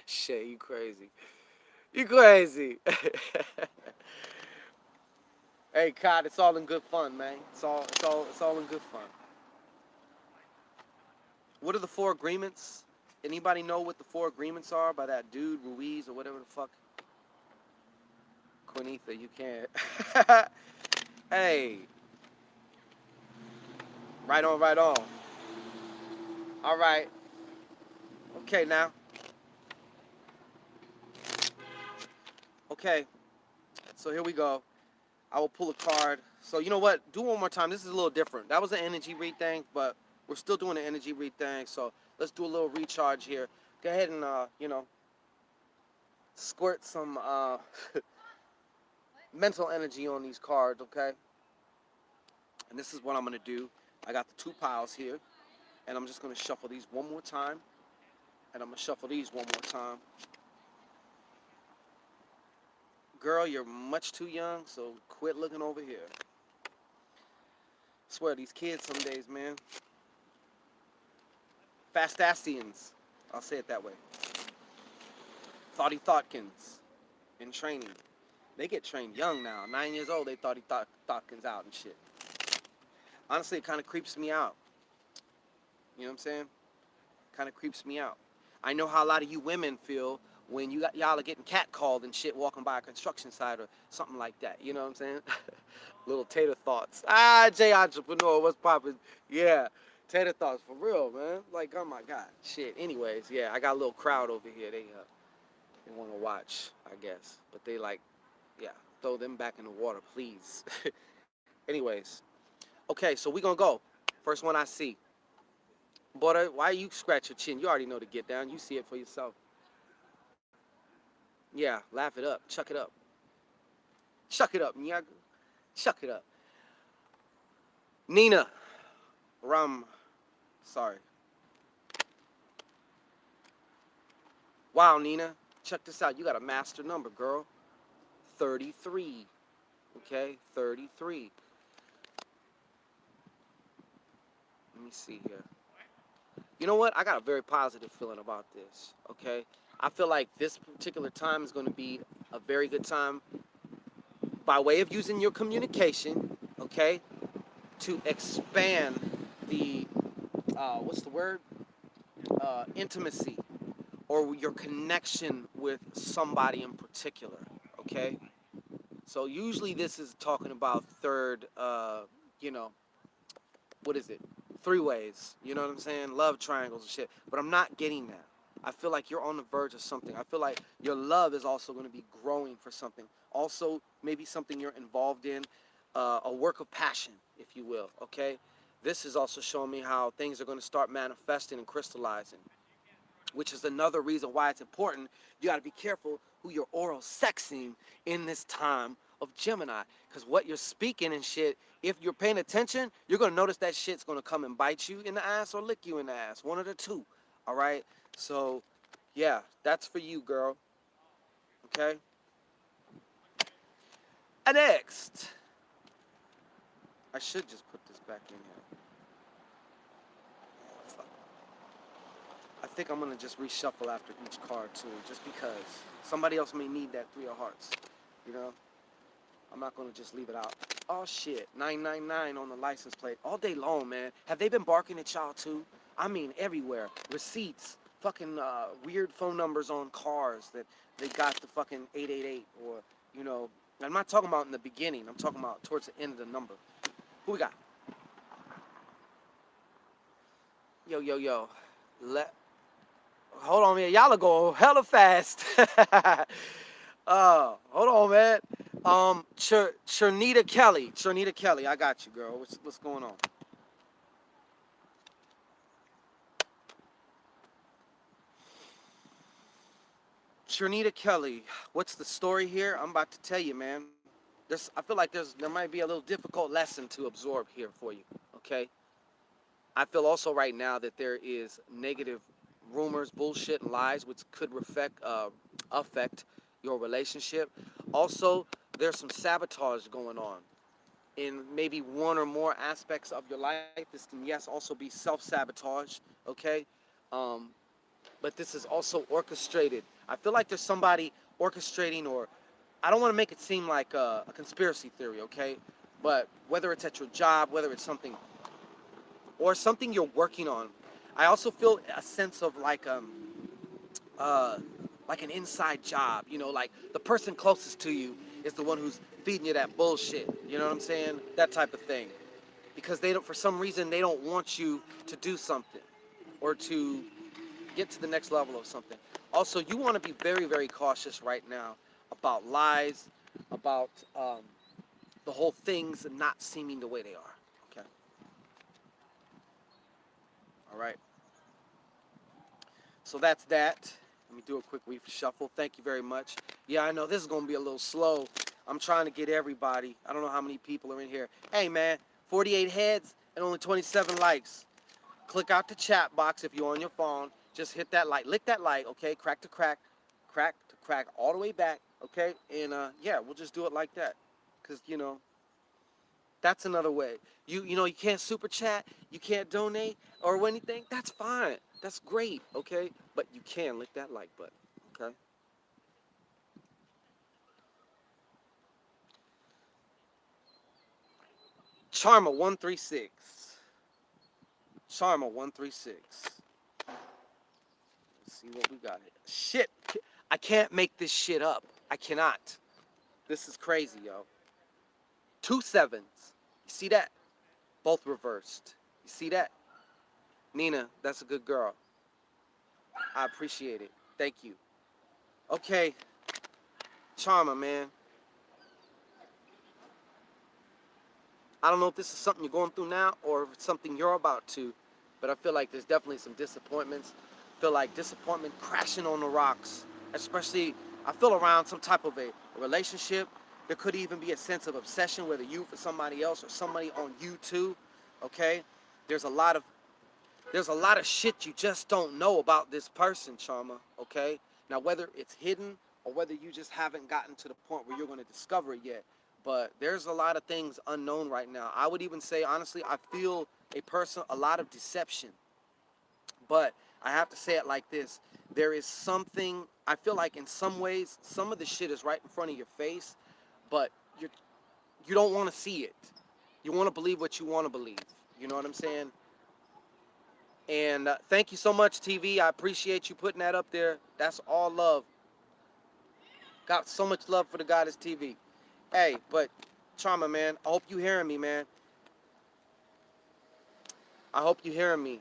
Shit, you crazy. You crazy. Hey, Cod, it's all in good fun, man. It's all in good fun. What are the four agreements? Anybody know what the four agreements are by that dude Ruiz or whatever the fuck? Quinitha, you can't. Hey, right on, right on. All right. Okay, now. Okay. So here we go. I will pull a card. So you know what? Do one more time. This is a little different. That was an energy read thing, but we're still doing an energy read thing. So let's do a little recharge here. Go ahead and squirt some mental energy on these cards, okay? And this is what I'm gonna do. I got the two piles here, and I'm just gonna shuffle these one more time, and I'm gonna shuffle these one more time. Girl, you're much too young, so quit looking over here. I swear, these kids some days, man. Fastastians. I'll say it that way. Thoughty Thotkins in training. They get trained young now. 9 years old, they thought he thought things out and shit. Honestly, it kind of creeps me out. You know what I'm saying? Kind of creeps me out. I know how a lot of you women feel when y'all are getting catcalled and shit walking by a construction site or something like that. You know what I'm saying? Little tater thoughts. Ah, J Entrepreneur, what's poppin'? Yeah, tater thoughts for real, man. Like, oh my god, shit. Anyways, yeah, I got a little crowd over here. They want to watch, I guess, but they like, yeah, throw them back in the water, please. Anyways, okay, so we gonna go. First one I see. Boy, why you scratch your chin? You already know to get down. You see it for yourself. Yeah, laugh it up. Chuck it up. Chuck it up, Nyaga. Chuck it up. Nina. Rum. Sorry. Wow, Nina. Check this out. You got a master number, girl. 33. Okay? 33. Let me see here. You know what? I got a very positive feeling about this. Okay? I feel like this particular time is going to be a very good time by way of using your communication, okay, to expand the, what's the word? Intimacy or your connection with somebody in particular, okay? So usually this is talking about third, you know, what is it? Three ways, you know what I'm saying? Love triangles and shit. But I'm not getting that. I feel like you're on the verge of something. I feel like your love is also going to be growing for something. Also, maybe something you're involved in, a work of passion, if you will, okay? This is also showing me how things are going to start manifesting and crystallizing, which is another reason why it's important. You got to be careful who you're oral sexing in this time of Gemini, because what you're speaking and shit, if you're paying attention, you're going to notice that shit's going to come and bite you in the ass or lick you in the ass, one of the two, all right? So, yeah, that's for you, girl, okay? And next, I should just put this back in here. I think I'm gonna just reshuffle after each card too, just because somebody else may need that three of hearts. You know, I'm not gonna just leave it out. Oh shit, 999 on the license plate all day long, man. Have they been barking at y'all too? I mean, everywhere. Receipts, fucking weird phone numbers on cars that they got the fucking 888 or you know. I'm not talking about in the beginning. I'm talking about towards the end of the number. Who we got? Yo, yo, yo. Let Hold on, man. Y'all are going hella fast. Hold on, man. Chernita Kelly. Chernita Kelly, I got you, girl. What's going on? Chernita Kelly, what's the story here? I'm about to tell you, man. I feel like there might be a little difficult lesson to absorb here for you. Okay. I feel also right now that there is negative rumors, bullshit, and lies which could affect your relationship. Also, there's some sabotage going on in maybe one or more aspects of your life. This can, yes, also be self-sabotage, okay? Um, but this is also orchestrated. I feel like there's somebody orchestrating, or I don't want to make it seem like a conspiracy theory, okay? But whether it's at your job, whether it's something or something you're working on. I also feel a sense of uh, like an inside job. You know, like the person closest to you is the one who's feeding you that bullshit. You know what I'm saying? That type of thing. Because they don't, for some reason, they don't want you to do something or to get to the next level of something. Also, you want to be very, very cautious right now about lies, about the whole things not seeming the way they are. Okay. All right. So that's that. Let me do a quick reshuffle. Thank you very much. Yeah, I know this is going to be a little slow. I'm trying to get everybody. I don't know how many people are in here. Hey, man, 48 heads and only 27 likes. Click out the chat box if you're on your phone. Just hit that like. Lick that like, okay? Crack to crack. Crack to crack all the way back, okay? And, yeah, we'll just do it like that. Because, you know, that's another way. You know, you can't super chat, you can't donate or anything. That's fine. That's great, okay? But you can lick that like button, okay? Charma 136. Charma 136. Let's see what we got here. Shit. I can't make this shit up. I cannot. This is crazy, yo. 2 sevens. You see that? Both reversed. You see that? Nina, that's a good girl. I appreciate it. Thank you. Okay. Charma, man. I don't know if this is something you're going through now or if it's something you're about to, but I feel like there's definitely some disappointments. I feel like disappointment crashing on the rocks, especially I feel around some type of a relationship. There could even be a sense of obsession, whether you for somebody else or somebody on you too. Okay? There's a lot of shit you just don't know about this person, Charma. Okay? Now whether it's hidden or whether you just haven't gotten to the point where you're going to discover it yet. But there's a lot of things unknown right now. I would even say, honestly, I feel a lot of deception. But I have to say it like this. There is something, I feel like in some ways, some of the shit is right in front of your face, but you don't want to see it. You want to believe what you want to believe. You know what I'm saying? And thank you so much, TV. I appreciate you putting that up there. That's all love. Got so much love for the Goddess TV. Hey, but Charma, man, I hope you hearing me, man. I hope you hearing me.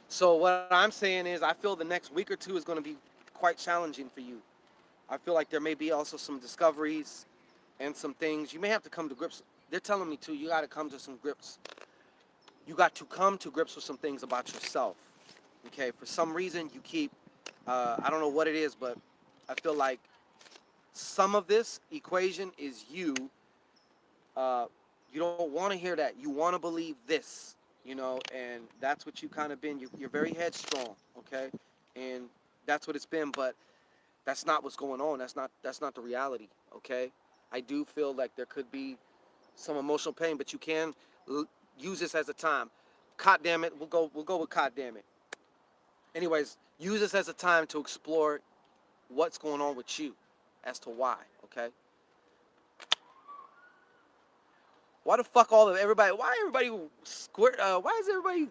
So what I'm saying is I feel the next week or two is going to be quite challenging for you. I feel like there may be also some discoveries and some things. You may have to come to grips. They're telling me too, you got to come to some grips. You got to come to grips with some things about yourself. Okay, for some reason you keep, I don't know what it is, but I feel like some of this equation is you. You don't want to hear that. You want to believe this, and that's what you kind of been. You're very headstrong, okay, and that's what it's been. But that's not what's going on. That's not the reality, okay. I do feel like there could be some emotional pain, but you can use this as a time. God damn it, we'll go with God damn it. Anyways, use this as a time to explore what's going on with you, as to why, okay. Why the fuck everybody? Why everybody squirt? Why is everybody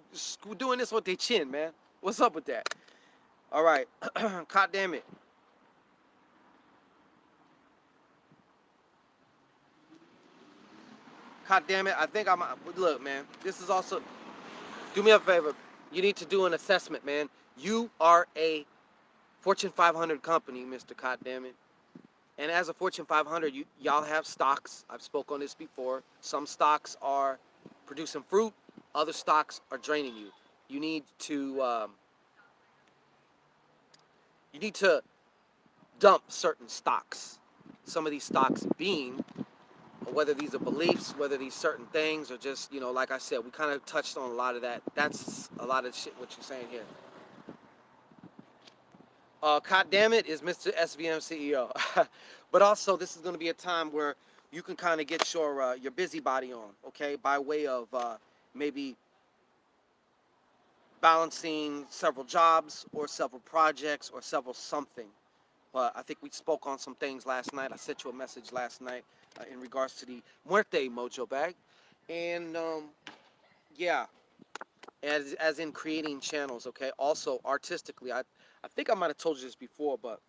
doing this with their chin, man? What's up with that? All right, God damn it. God damn it. I think look, man. This is also. Do me a favor. You need to do an assessment, man. You are a Fortune 500 company, Mr. God damn it. And as a Fortune 500, y'all have stocks. I've spoke on this before. Some stocks are producing fruit. Other stocks are draining you. You need to dump certain stocks. Some of these stocks being, whether these are beliefs, whether these certain things, or just, like I said, we kind of touched on a lot of that. That's a lot of shit what you're saying here. God damn it is Mr. SVM CEO. But also, this is going to be a time where you can kind of get your busybody on, okay, by way of maybe balancing several jobs or several projects or several something. But I think we spoke on some things last night. I sent you a message last night in regards to the Muerte Mojo bag. And yeah, as in creating channels, okay? Also, artistically, I think I might have told you this before, but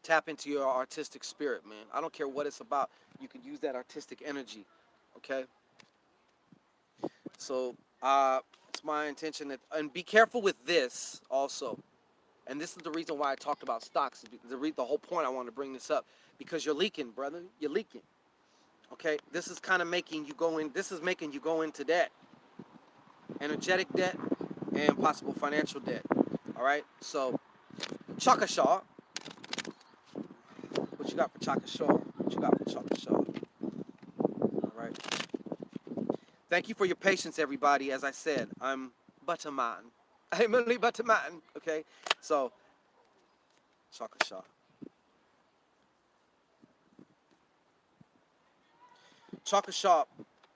tap into your artistic spirit, man. I don't care what it's about. You can use that artistic energy, okay? So it's my intention and be careful with this also. And this is the reason why I talked about stocks. The whole point I want to bring this up, because you're leaking, brother. You're leaking. Okay, this is kind of making you go in. This is making you go into debt, energetic debt, and possible financial debt. All right. So, Chaka Shaw, what you got for Chaka Shaw? What you got for Chaka Shaw? All right. Thank you for your patience, everybody. As I said, I'm Butterman. I'm only Butterman. Okay. So, Chaka Shaw. Chaka Shaw,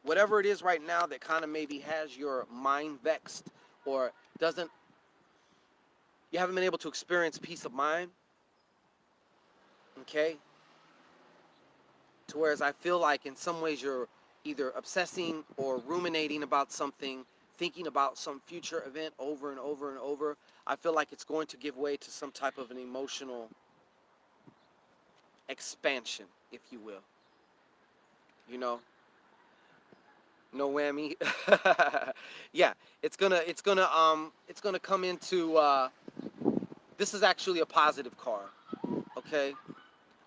whatever it is right now that kind of maybe has your mind vexed or you haven't been able to experience peace of mind, okay? To whereas I feel like in some ways you're either obsessing or ruminating about something, thinking about some future event over and over and over, I feel like it's going to give way to some type of an emotional expansion, if you will. You know, no whammy. Yeah, it's gonna come into. This is actually a positive card. Okay,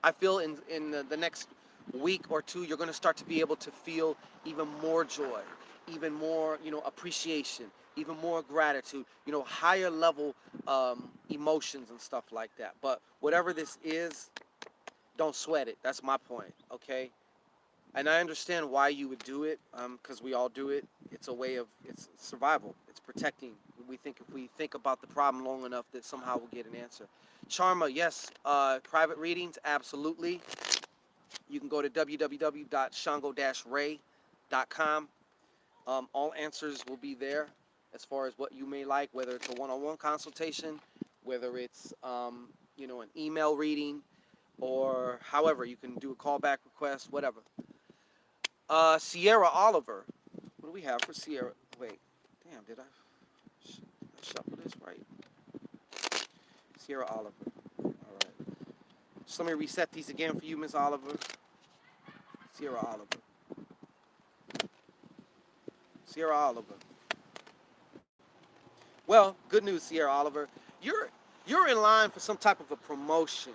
I feel in the next week or two, you're gonna start to be able to feel even more joy, even more appreciation, even more gratitude. Higher level emotions and stuff like that. But whatever this is, don't sweat it. That's my point. Okay, and I understand why you would do it, because we all do it. It's a way of it's survival. It's protecting. We think if we think about the problem long enough, that somehow we'll get an answer. Charma, yes. Private readings, absolutely. You can go to www.shango-ray.com. All answers will be there as far as what you may like, whether it's a one-on-one consultation, whether it's an email reading, or however you can do a callback request, whatever. Sierra Oliver. What do we have for Sierra? Wait, damn, did I shuffle this right? Sierra Oliver. All right. So let me reset these again for you, Miss Oliver. Sierra Oliver. Sierra Oliver. Well, good news, Sierra Oliver. You're in line for some type of a promotion.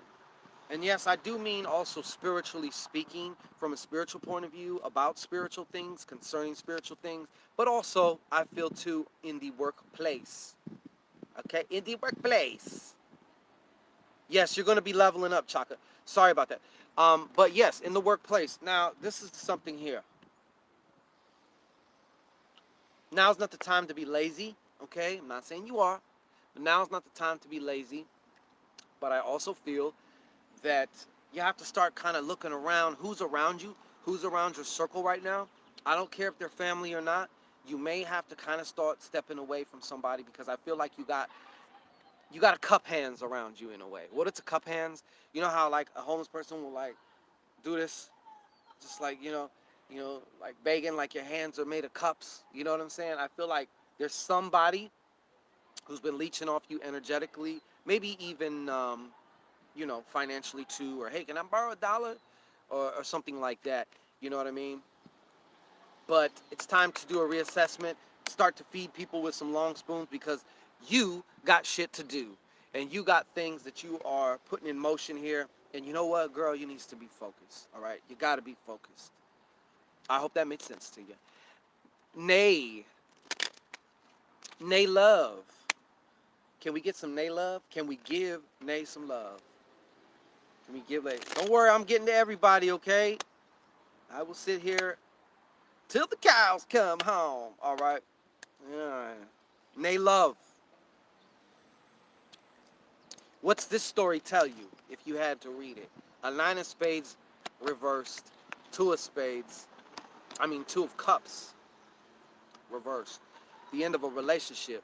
And yes, I do mean also spiritually speaking, from a spiritual point of view, about spiritual things, concerning spiritual things, but also I feel too in the workplace. Okay, in the workplace. Yes, you're going to be leveling up, Chaka. Sorry about that. But yes, in the workplace. Now, this is something here. Now's not the time to be lazy. Okay, I'm not saying you are, but now's not the time to be lazy. But I also feel that you have to start kind of looking around who's around you, who's around your circle right now. I don't care if they're family or not. You may have to kind of start stepping away from somebody, because I feel like you got a cup hands around you in a way. What it's a cup hands? You know how like a homeless person will like do this, just like like begging, like your hands are made of cups. You know what I'm saying? I feel like there's somebody who's been leeching off you energetically, maybe even financially too, or hey, can I borrow $1, or something like that. You know what I mean? But it's time to do a reassessment, start to feed people with some long spoons, because you got shit to do, and you got things that you are putting in motion here. And you know what, girl, you needs to be focused. All right, you got to be focused. I hope that makes sense to you. Nay, Nay love. Can we get some Nay love? Can we give Nay some love? Can we give a? Don't worry, I'm getting to everybody. Okay, I will sit here till the cows come home. All right. Yeah. Nay love. What's this story tell you if you had to read it? A 9 of spades reversed, 2 of spades. I mean 2 of cups reversed. The end of a relationship.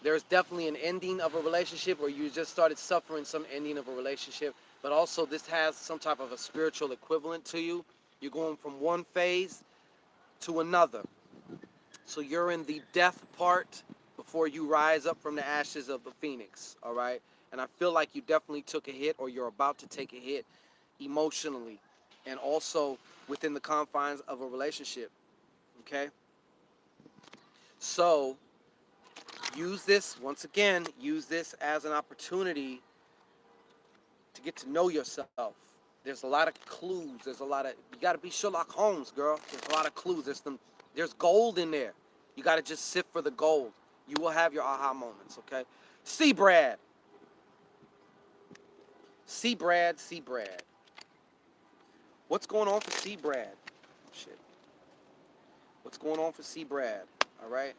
There's definitely an ending of a relationship, or you just started suffering some ending of a relationship. But also this has some type of a spiritual equivalent to you. You're going from one phase to another. So you're in the death part before you rise up from the ashes of the phoenix, all right? And I feel like you definitely took a hit, or you're about to take a hit emotionally, and also within the confines of a relationship, okay? So use this, once again, use this as an opportunity to get to know yourself. There's a lot of clues. You got to be Sherlock Holmes, girl. There's a lot of clues. There's gold in there. You got to just sift for the gold. You will have your aha moments, okay? See Brad. See Brad, see Brad. What's going on for C Brad? Oh, shit. What's going on for C Brad? All right?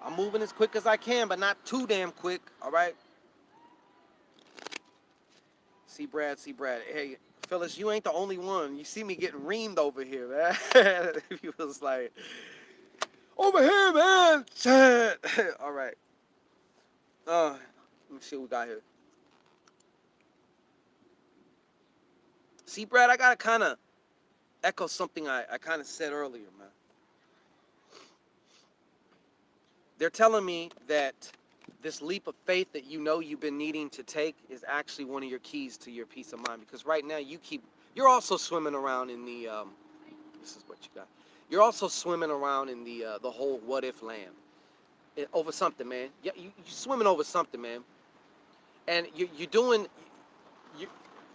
I'm moving as quick as I can, but not too damn quick, all right? C Brad, C Brad. Hey, Phyllis, you ain't the only one. You see me getting reamed over here, man. He was like, over here, man. Shit. All right. Let me see what we got here. See, Brad, I gotta kind of echo something I kind of said earlier, man. They're telling me that this leap of faith that you know you've been needing to take is actually one of your keys to your peace of mind. Because right now you're also swimming around in the, this is what you got. You're also swimming around in the whole what if land over something, man. Yeah, you're swimming over something, man. And you're doing, you,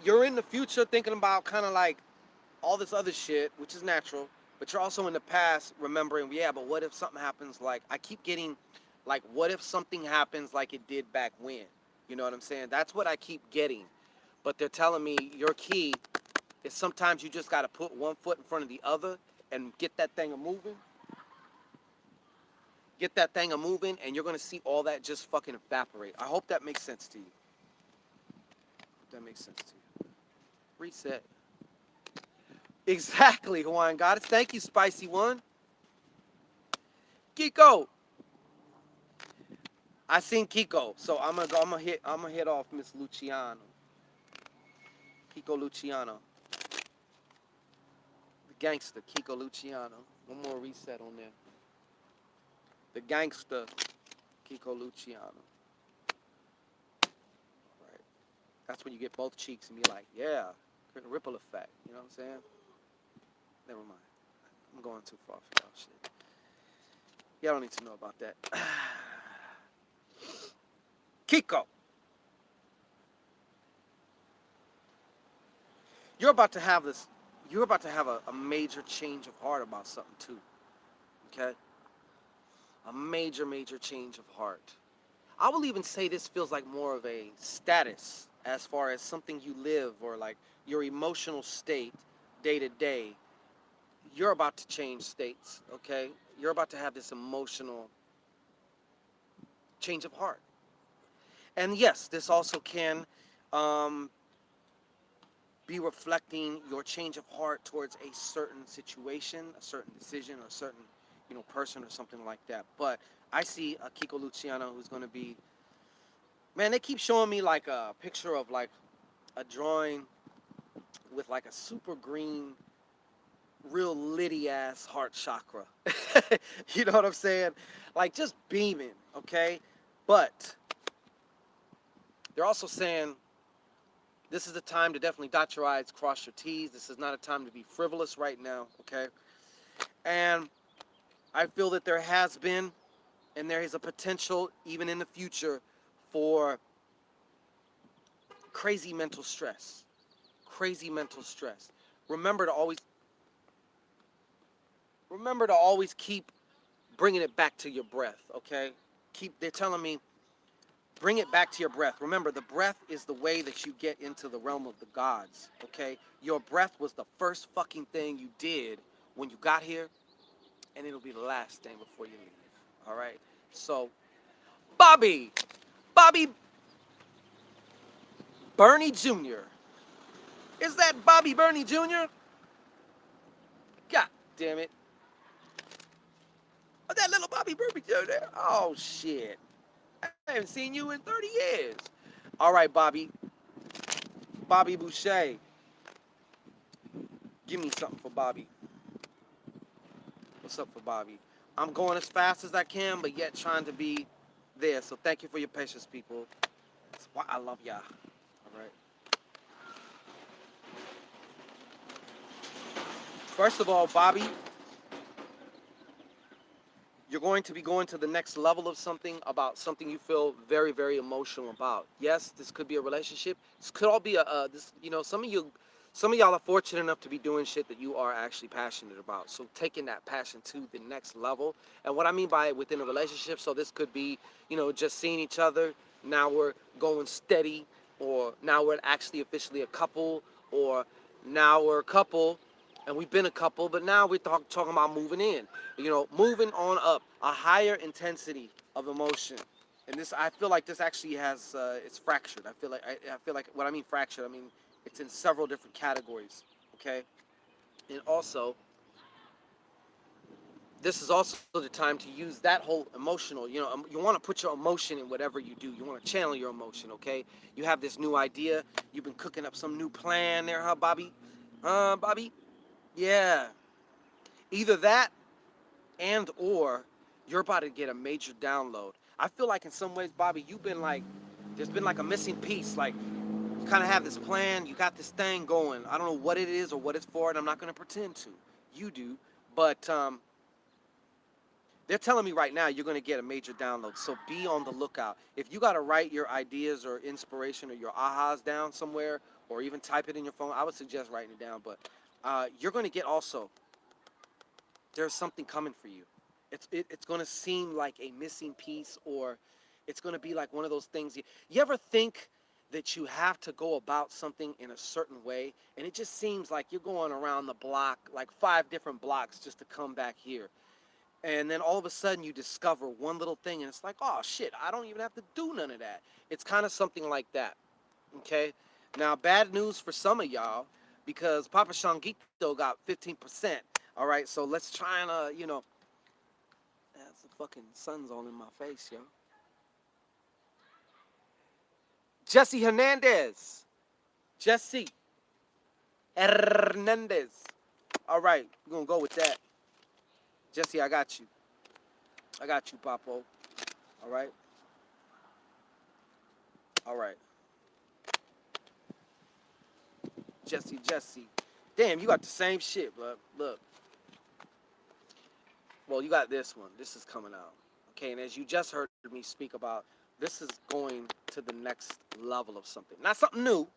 you're in the future thinking about kind of like all this other shit, which is natural, but you're also in the past remembering, yeah, but what if something happens like, I keep getting, like, what if something happens like it did back when? You know what I'm saying? That's what I keep getting. But they're telling me your key is sometimes you just got to put one foot in front of the other and get that thing a moving. Get that thing a moving, and you're going to see all that just fucking evaporate. I hope that makes sense to you. That makes sense to you. Reset. Exactly, Hawaiian Goddess. Thank you, Spicy One. Kiko. I seen Kiko, so I'm gonna hit off Miss Luciano. Kiko Luciano. The gangster, Kiko Luciano. One more reset on there. The gangster, Kiko Luciano. Right. That's when you get both cheeks and be like, yeah, ripple effect. You know what I'm saying? Never mind. I'm going too far for y'all shit. Y'all don't need to know about that. Kiko. You're about to have this. You're about to have a major change of heart about something too. Okay? A major, major change of heart. I will even say this feels like more of a status as far as something you live or like your emotional state day to day. You're about to change states, okay? You're about to have this emotional change of heart. And yes, this also can um, be reflecting your change of heart towards a certain situation, a certain decision, or a certain, person or something like that. But I see a Kiko Luciano who's going to be, man, they keep showing me like a picture of like a drawing with like a super green, real litty ass heart chakra. You know what I'm saying? Like just beaming, okay? But they're also saying this is a time to definitely dot your I's, cross your T's. This is not a time to be frivolous right now, okay? And I feel that there has been and there is a potential even in the future for crazy mental stress. Crazy mental stress. Remember to always keep bringing it back to your breath, okay? They're telling me bring it back to your breath. Remember, the breath is the way that you get into the realm of the gods, okay? Your breath was the first fucking thing you did when you got here, and it'll be the last thing before you leave, all right? So, Bobby Bernie Jr. Is that Bobby Bernie Jr.? God damn it. Oh, that little Bobby Bernie Jr. Oh, shit. I haven't seen you in 30 years. All right, Bobby Boucher. Give me something for Bobby. What's up for Bobby? I'm going as fast as I can, but yet trying to be there. So thank you for your patience, people. That's why I love y'all. All right. First of all, Bobby, you're going to be going to the next level of something about something you feel very, very emotional about. Yes, this could be a relationship. This could all be some of y'all are fortunate enough to be doing shit that you are actually passionate about. So taking that passion to the next level. And what I mean by within a relationship, so this could be, just seeing each other. Now we're going steady, or now we're actually officially a couple, or now we're a couple and we've been a couple, but now we're talking about moving in, moving on up, a higher intensity of emotion. And this, I feel like this actually has, it's fractured. I feel like what I mean fractured, I mean, it's in several different categories, okay? And also, this is also the time to use that whole emotional, you want to put your emotion in whatever you do. You want to channel your emotion, okay? You have this new idea. You've been cooking up some new plan there, huh, Bobby? Bobby? Yeah, either that and or you're about to get a major download. I feel like in some ways, Bobby, you've been like, there's been like a missing piece. Like you kind of have this plan, you got this thing going. I don't know what it is or what it's for, and I'm not going to pretend to. You do, but they're telling me right now you're going to get a major download. So be on the lookout. If you got to write your ideas or inspiration or your ahas down somewhere, or even type it in your phone, I would suggest writing it down. But you're going to get also, there's something coming for you. It's going to seem like a missing piece, or it's going to be like one of those things. You ever think that you have to go about something in a certain way, and it just seems like you're going around the block, like 5 different blocks, just to come back here, and then all of a sudden you discover one little thing, and it's like, oh shit, I don't even have to do none of that. It's kind of something like that. Okay, now bad news for some of y'all, because Papa Shangito got 15%. All right, so let's try and that's the fucking sun's all in my face, yo. Jesse Hernandez. Jesse Hernandez. All right, we're gonna go with that. Jesse, I got you. I got you, Papo. All right. All right. Jesse. Damn, you got the same shit, but look. Well, you got this one. This is coming out. Okay, and as you just heard me speak about, this is going to the next level of something. Not something new,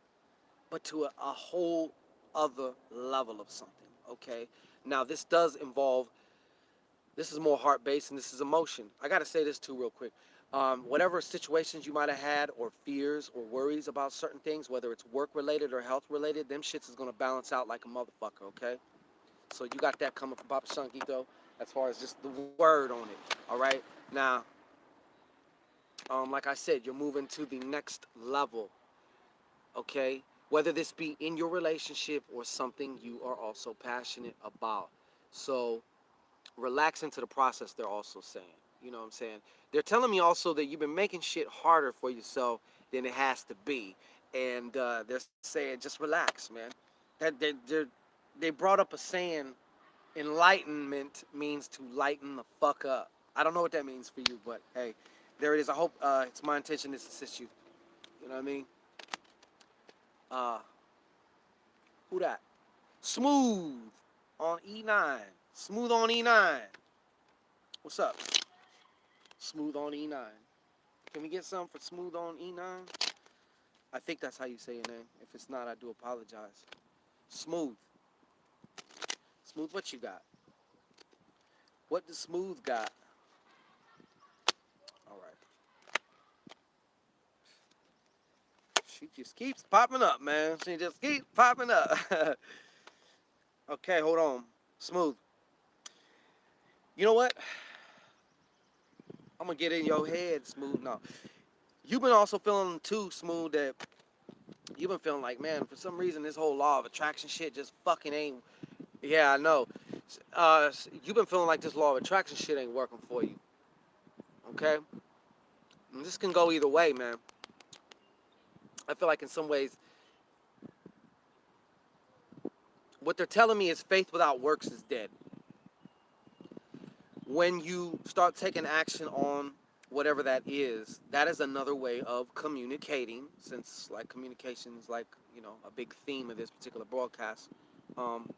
but to a whole other level of something. Okay. Now this does involve. This is more heart based and this is emotion. I gotta say this too, real quick. Whatever situations you might have had, or fears or worries about certain things, whether it's work related or health related, them shits is gonna balance out like a motherfucker. Okay. So you got that coming from Papa Shangito as far as just the word on it. All right. Now, like I said, you're moving to the next level. Okay. Whether this be in your relationship or something you are also passionate about. So relax into the process, they're also saying. You know what I'm saying? They're telling me also that you've been making shit harder for yourself than it has to be. And they're saying, just relax, man. They brought up a saying, enlightenment means to lighten the fuck up. I don't know what that means for you, but hey, there it is. I hope it's my intention to assist you. You know what I mean? Uh, who that? Smooth on E9. Smooth on E9. What's up? Smooth on E9. Can we get some for Smooth on E9? I think that's how you say your name. If it's not, I do apologize. Smooth. Smooth, what you got? What does Smooth got? All right. She just keeps popping up, man. She just keeps popping up. Okay, hold on. Smooth. You know what? I'm gonna get in your head, Smooth. No. You've been also feeling too, Smooth, that you've been feeling like, man, for some reason this whole law of attraction shit just fucking ain't. Yeah, I know. You've been feeling like this law of attraction shit ain't working for you. Okay? And this can go either way, man. I feel like in some ways, what they're telling me is faith without works is dead. When you start taking action on whatever that is another way of communicating, since like communication is like, a big theme of this particular broadcast. Um,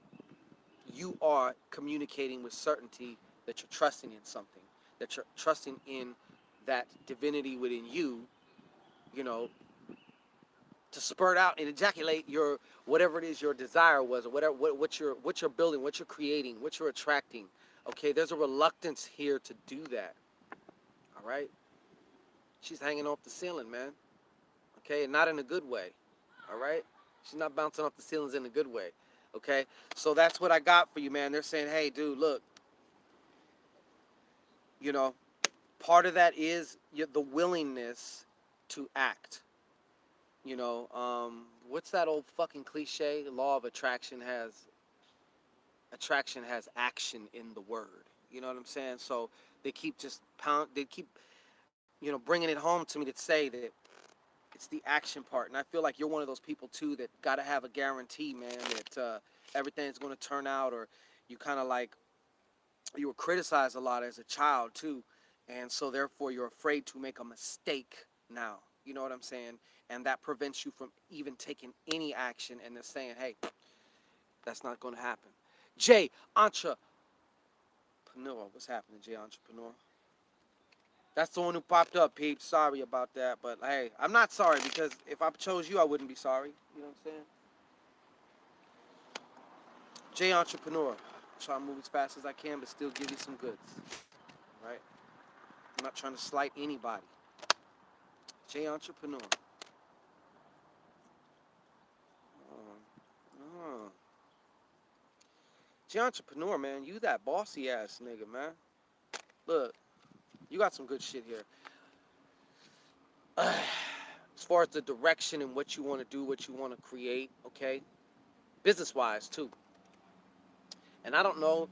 you are communicating with certainty that you're trusting in something, that you're trusting in that divinity within you, you know, to spurt out and ejaculate your whatever it is your desire was, or whatever what you're building, what you're creating, what you're attracting. Okay, there's a reluctance here to do that. All right, she's hanging off the ceiling, man. Okay, and not in a good way. All right, she's not bouncing off the ceilings in a good way. Okay, so that's what I got for you, man. They're saying, hey, dude, look, you know, part of that is the willingness to act. What's that old fucking cliche? Law of attraction has action in the word. You know what I'm saying? So they keep just they keep, bringing it home to me to say that it's the action part. And I feel like you're one of those people too that got to have a guarantee, man, that everything's going to turn out, or you kind of like, you were criticized a lot as a child too, and so therefore you're afraid to make a mistake now. You know what I'm saying? And that prevents you from even taking any action and then saying, hey, that's not going to happen. Jay Entrepreneur. What's happening, Jay Entrepreneur? That's the one who popped up, Pete. Sorry about that. But hey, I'm not sorry, because if I chose you, I wouldn't be sorry. You know what I'm saying? Jay Entrepreneur. Try to move as fast as I can, but still give you some goods. Right? I'm not trying to slight anybody. Jay Entrepreneur. Oh. Jay Entrepreneur, man. You that bossy ass nigga, man. Look, you got some good shit here. As far as the direction and what you want to do, what you want to create, okay? Business wise, too. And I don't know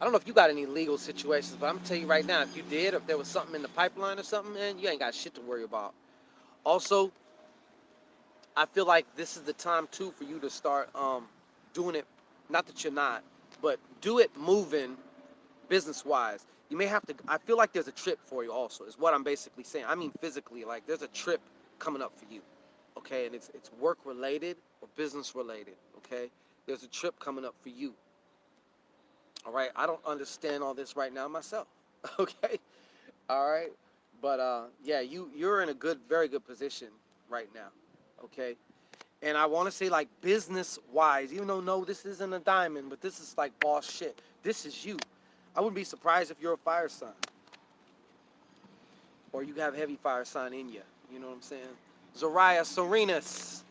if you got any legal situations, but I'm gonna tell you right now, if you did, if there was something in the pipeline or something, man, you ain't got shit to worry about. Also, I feel like this is the time too for you to start doing it. Not that you're not, but do it moving business wise. You may have to. I feel like there's a trip for you also. Is what I'm basically saying. I mean physically, like there's a trip coming up for you, okay? And it's work related or business related, okay? There's a trip coming up for you. All right. I don't understand all this right now myself. Okay. All right. But yeah, you're in a good, very good position right now. Okay. And I want to say, like, business wise, even though no, this isn't a diamond, but this is like boss shit. This is you. I wouldn't be surprised if you're a fire sign, or you have heavy fire sign in you. You know what I'm saying? Zariah Serenus.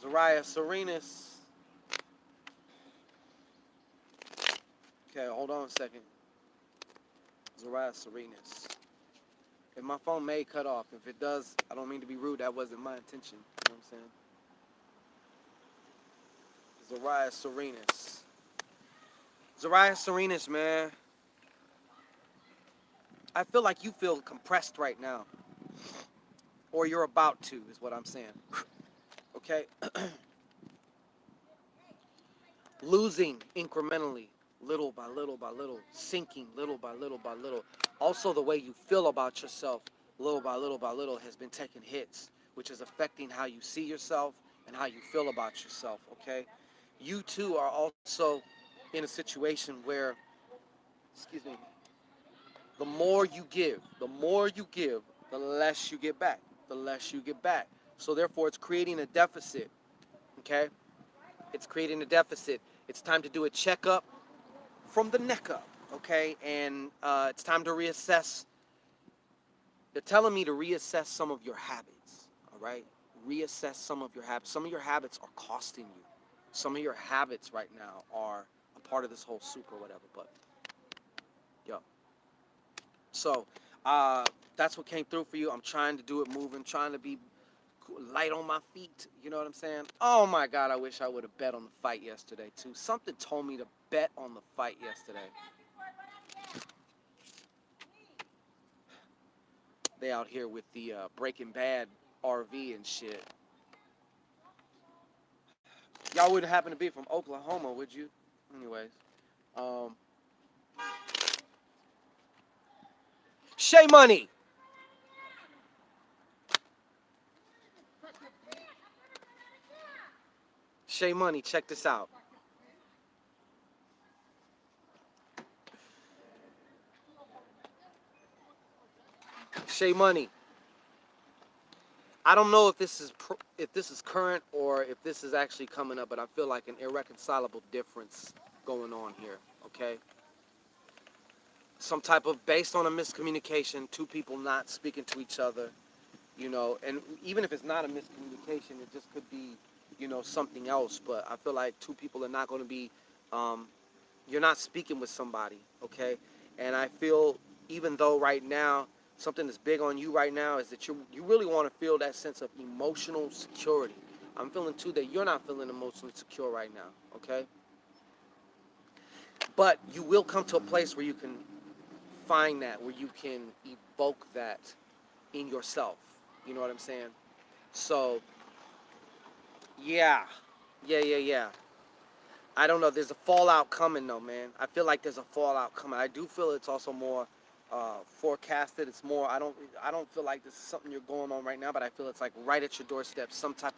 Zariah Serenus. Okay, hold on a second. Zariah Serenus. If my phone may cut off, if it does, I don't mean to be rude. That wasn't my intention. You know what I'm saying? Zariah Serenus. Zariah Serenus, man. I feel like you feel compressed right now. Or you're about to, is what I'm saying. Okay? Losing incrementally, little by little by little, sinking little by little by little. Also, the way you feel about yourself, little by little, has been taking hits, which is affecting how you see yourself and how you feel about yourself, okay? You too are also in a situation where, excuse me, the more you give, the less you get back, the less you get back. So therefore, it's creating a deficit, okay? It's creating a deficit. It's time to do a checkup from the neck up, okay? And it's time to reassess. They're telling me to reassess some of your habits, all right? Reassess some of your habits. Some of your habits are costing you. Some of your habits right now are a part of this whole soup or whatever, but yo. So that's what came through for you. I'm trying to do it moving, trying to be light on my feet. You know what I'm saying? Oh my God, I wish I would have bet on the fight yesterday too. Something told me to bet on the fight yesterday. They out here with the Breaking Bad RV and shit. Y'all wouldn't happen to be from Oklahoma, would you? Anyways, um, Shay Money. Shay Money, check this out. Shay Money. I don't know if this is current or if this is actually coming up, but I feel like an irreconcilable difference going on here. Okay, some type of based on a miscommunication, two people not speaking to each other. You know, and even if it's not a miscommunication, it just could be, you know, something else. But I feel like two people are not going to be. You're not speaking with somebody, okay? And I feel, even though right now something that's big on you right now is that you really want to feel that sense of emotional security. I'm feeling too that you're not feeling emotionally secure right now, okay? But you will come to a place where you can find that, where you can evoke that in yourself. You know what I'm saying? So Yeah. Yeah. I don't know. There's a fallout coming, though, man. I feel like there's a fallout coming. I do feel it's also more forecasted. It's more. I don't feel like this is something you're going on right now, but I feel it's like right at your doorstep. Some type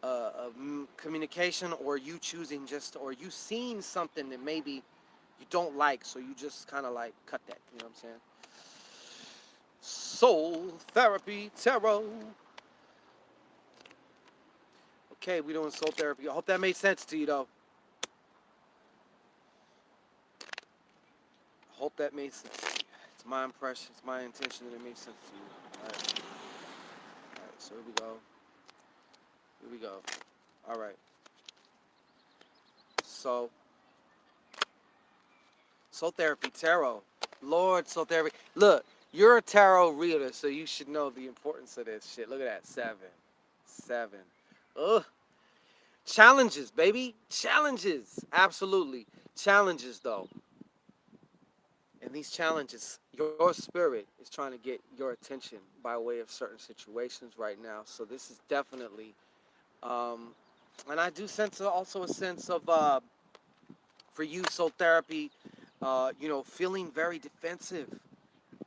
of communication, or you choosing just, or you seeing something that maybe you don't like, so you just kind of like cut that. You know what I'm saying? Soul therapy tarot. Okay, we doing soul therapy. I hope that made sense to you, though. I hope that made sense to you. It's my impression. It's my intention that it made sense to you. All right. All right. So here we go. Here we go. All right. So soul therapy tarot. Lord, soul therapy. Look, you're a tarot reader, so you should know the importance of this shit. Look at that. Seven. Ugh. Challenges, baby. Challenges. Absolutely. Challenges, though. And these challenges, your spirit is trying to get your attention by way of certain situations right now. So this is definitely, um, and I do sense also a sense of, for you, soul therapy, feeling very defensive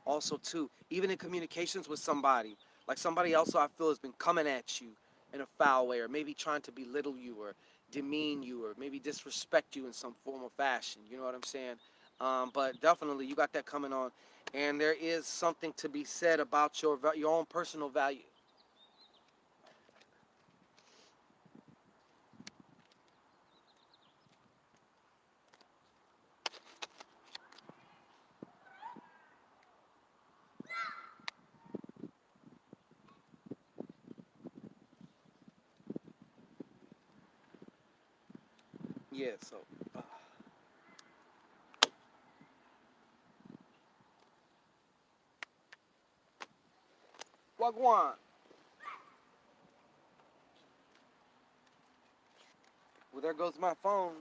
also too, even in communications with somebody, like somebody else I feel has been coming at you in a foul way, or maybe trying to belittle you or demean you, or maybe disrespect you in some form or fashion. You know what I'm saying? But definitely you got that coming on, and there is something to be said about your own personal value. Yeah. So, uh, wagwan. Well, there goes my phone.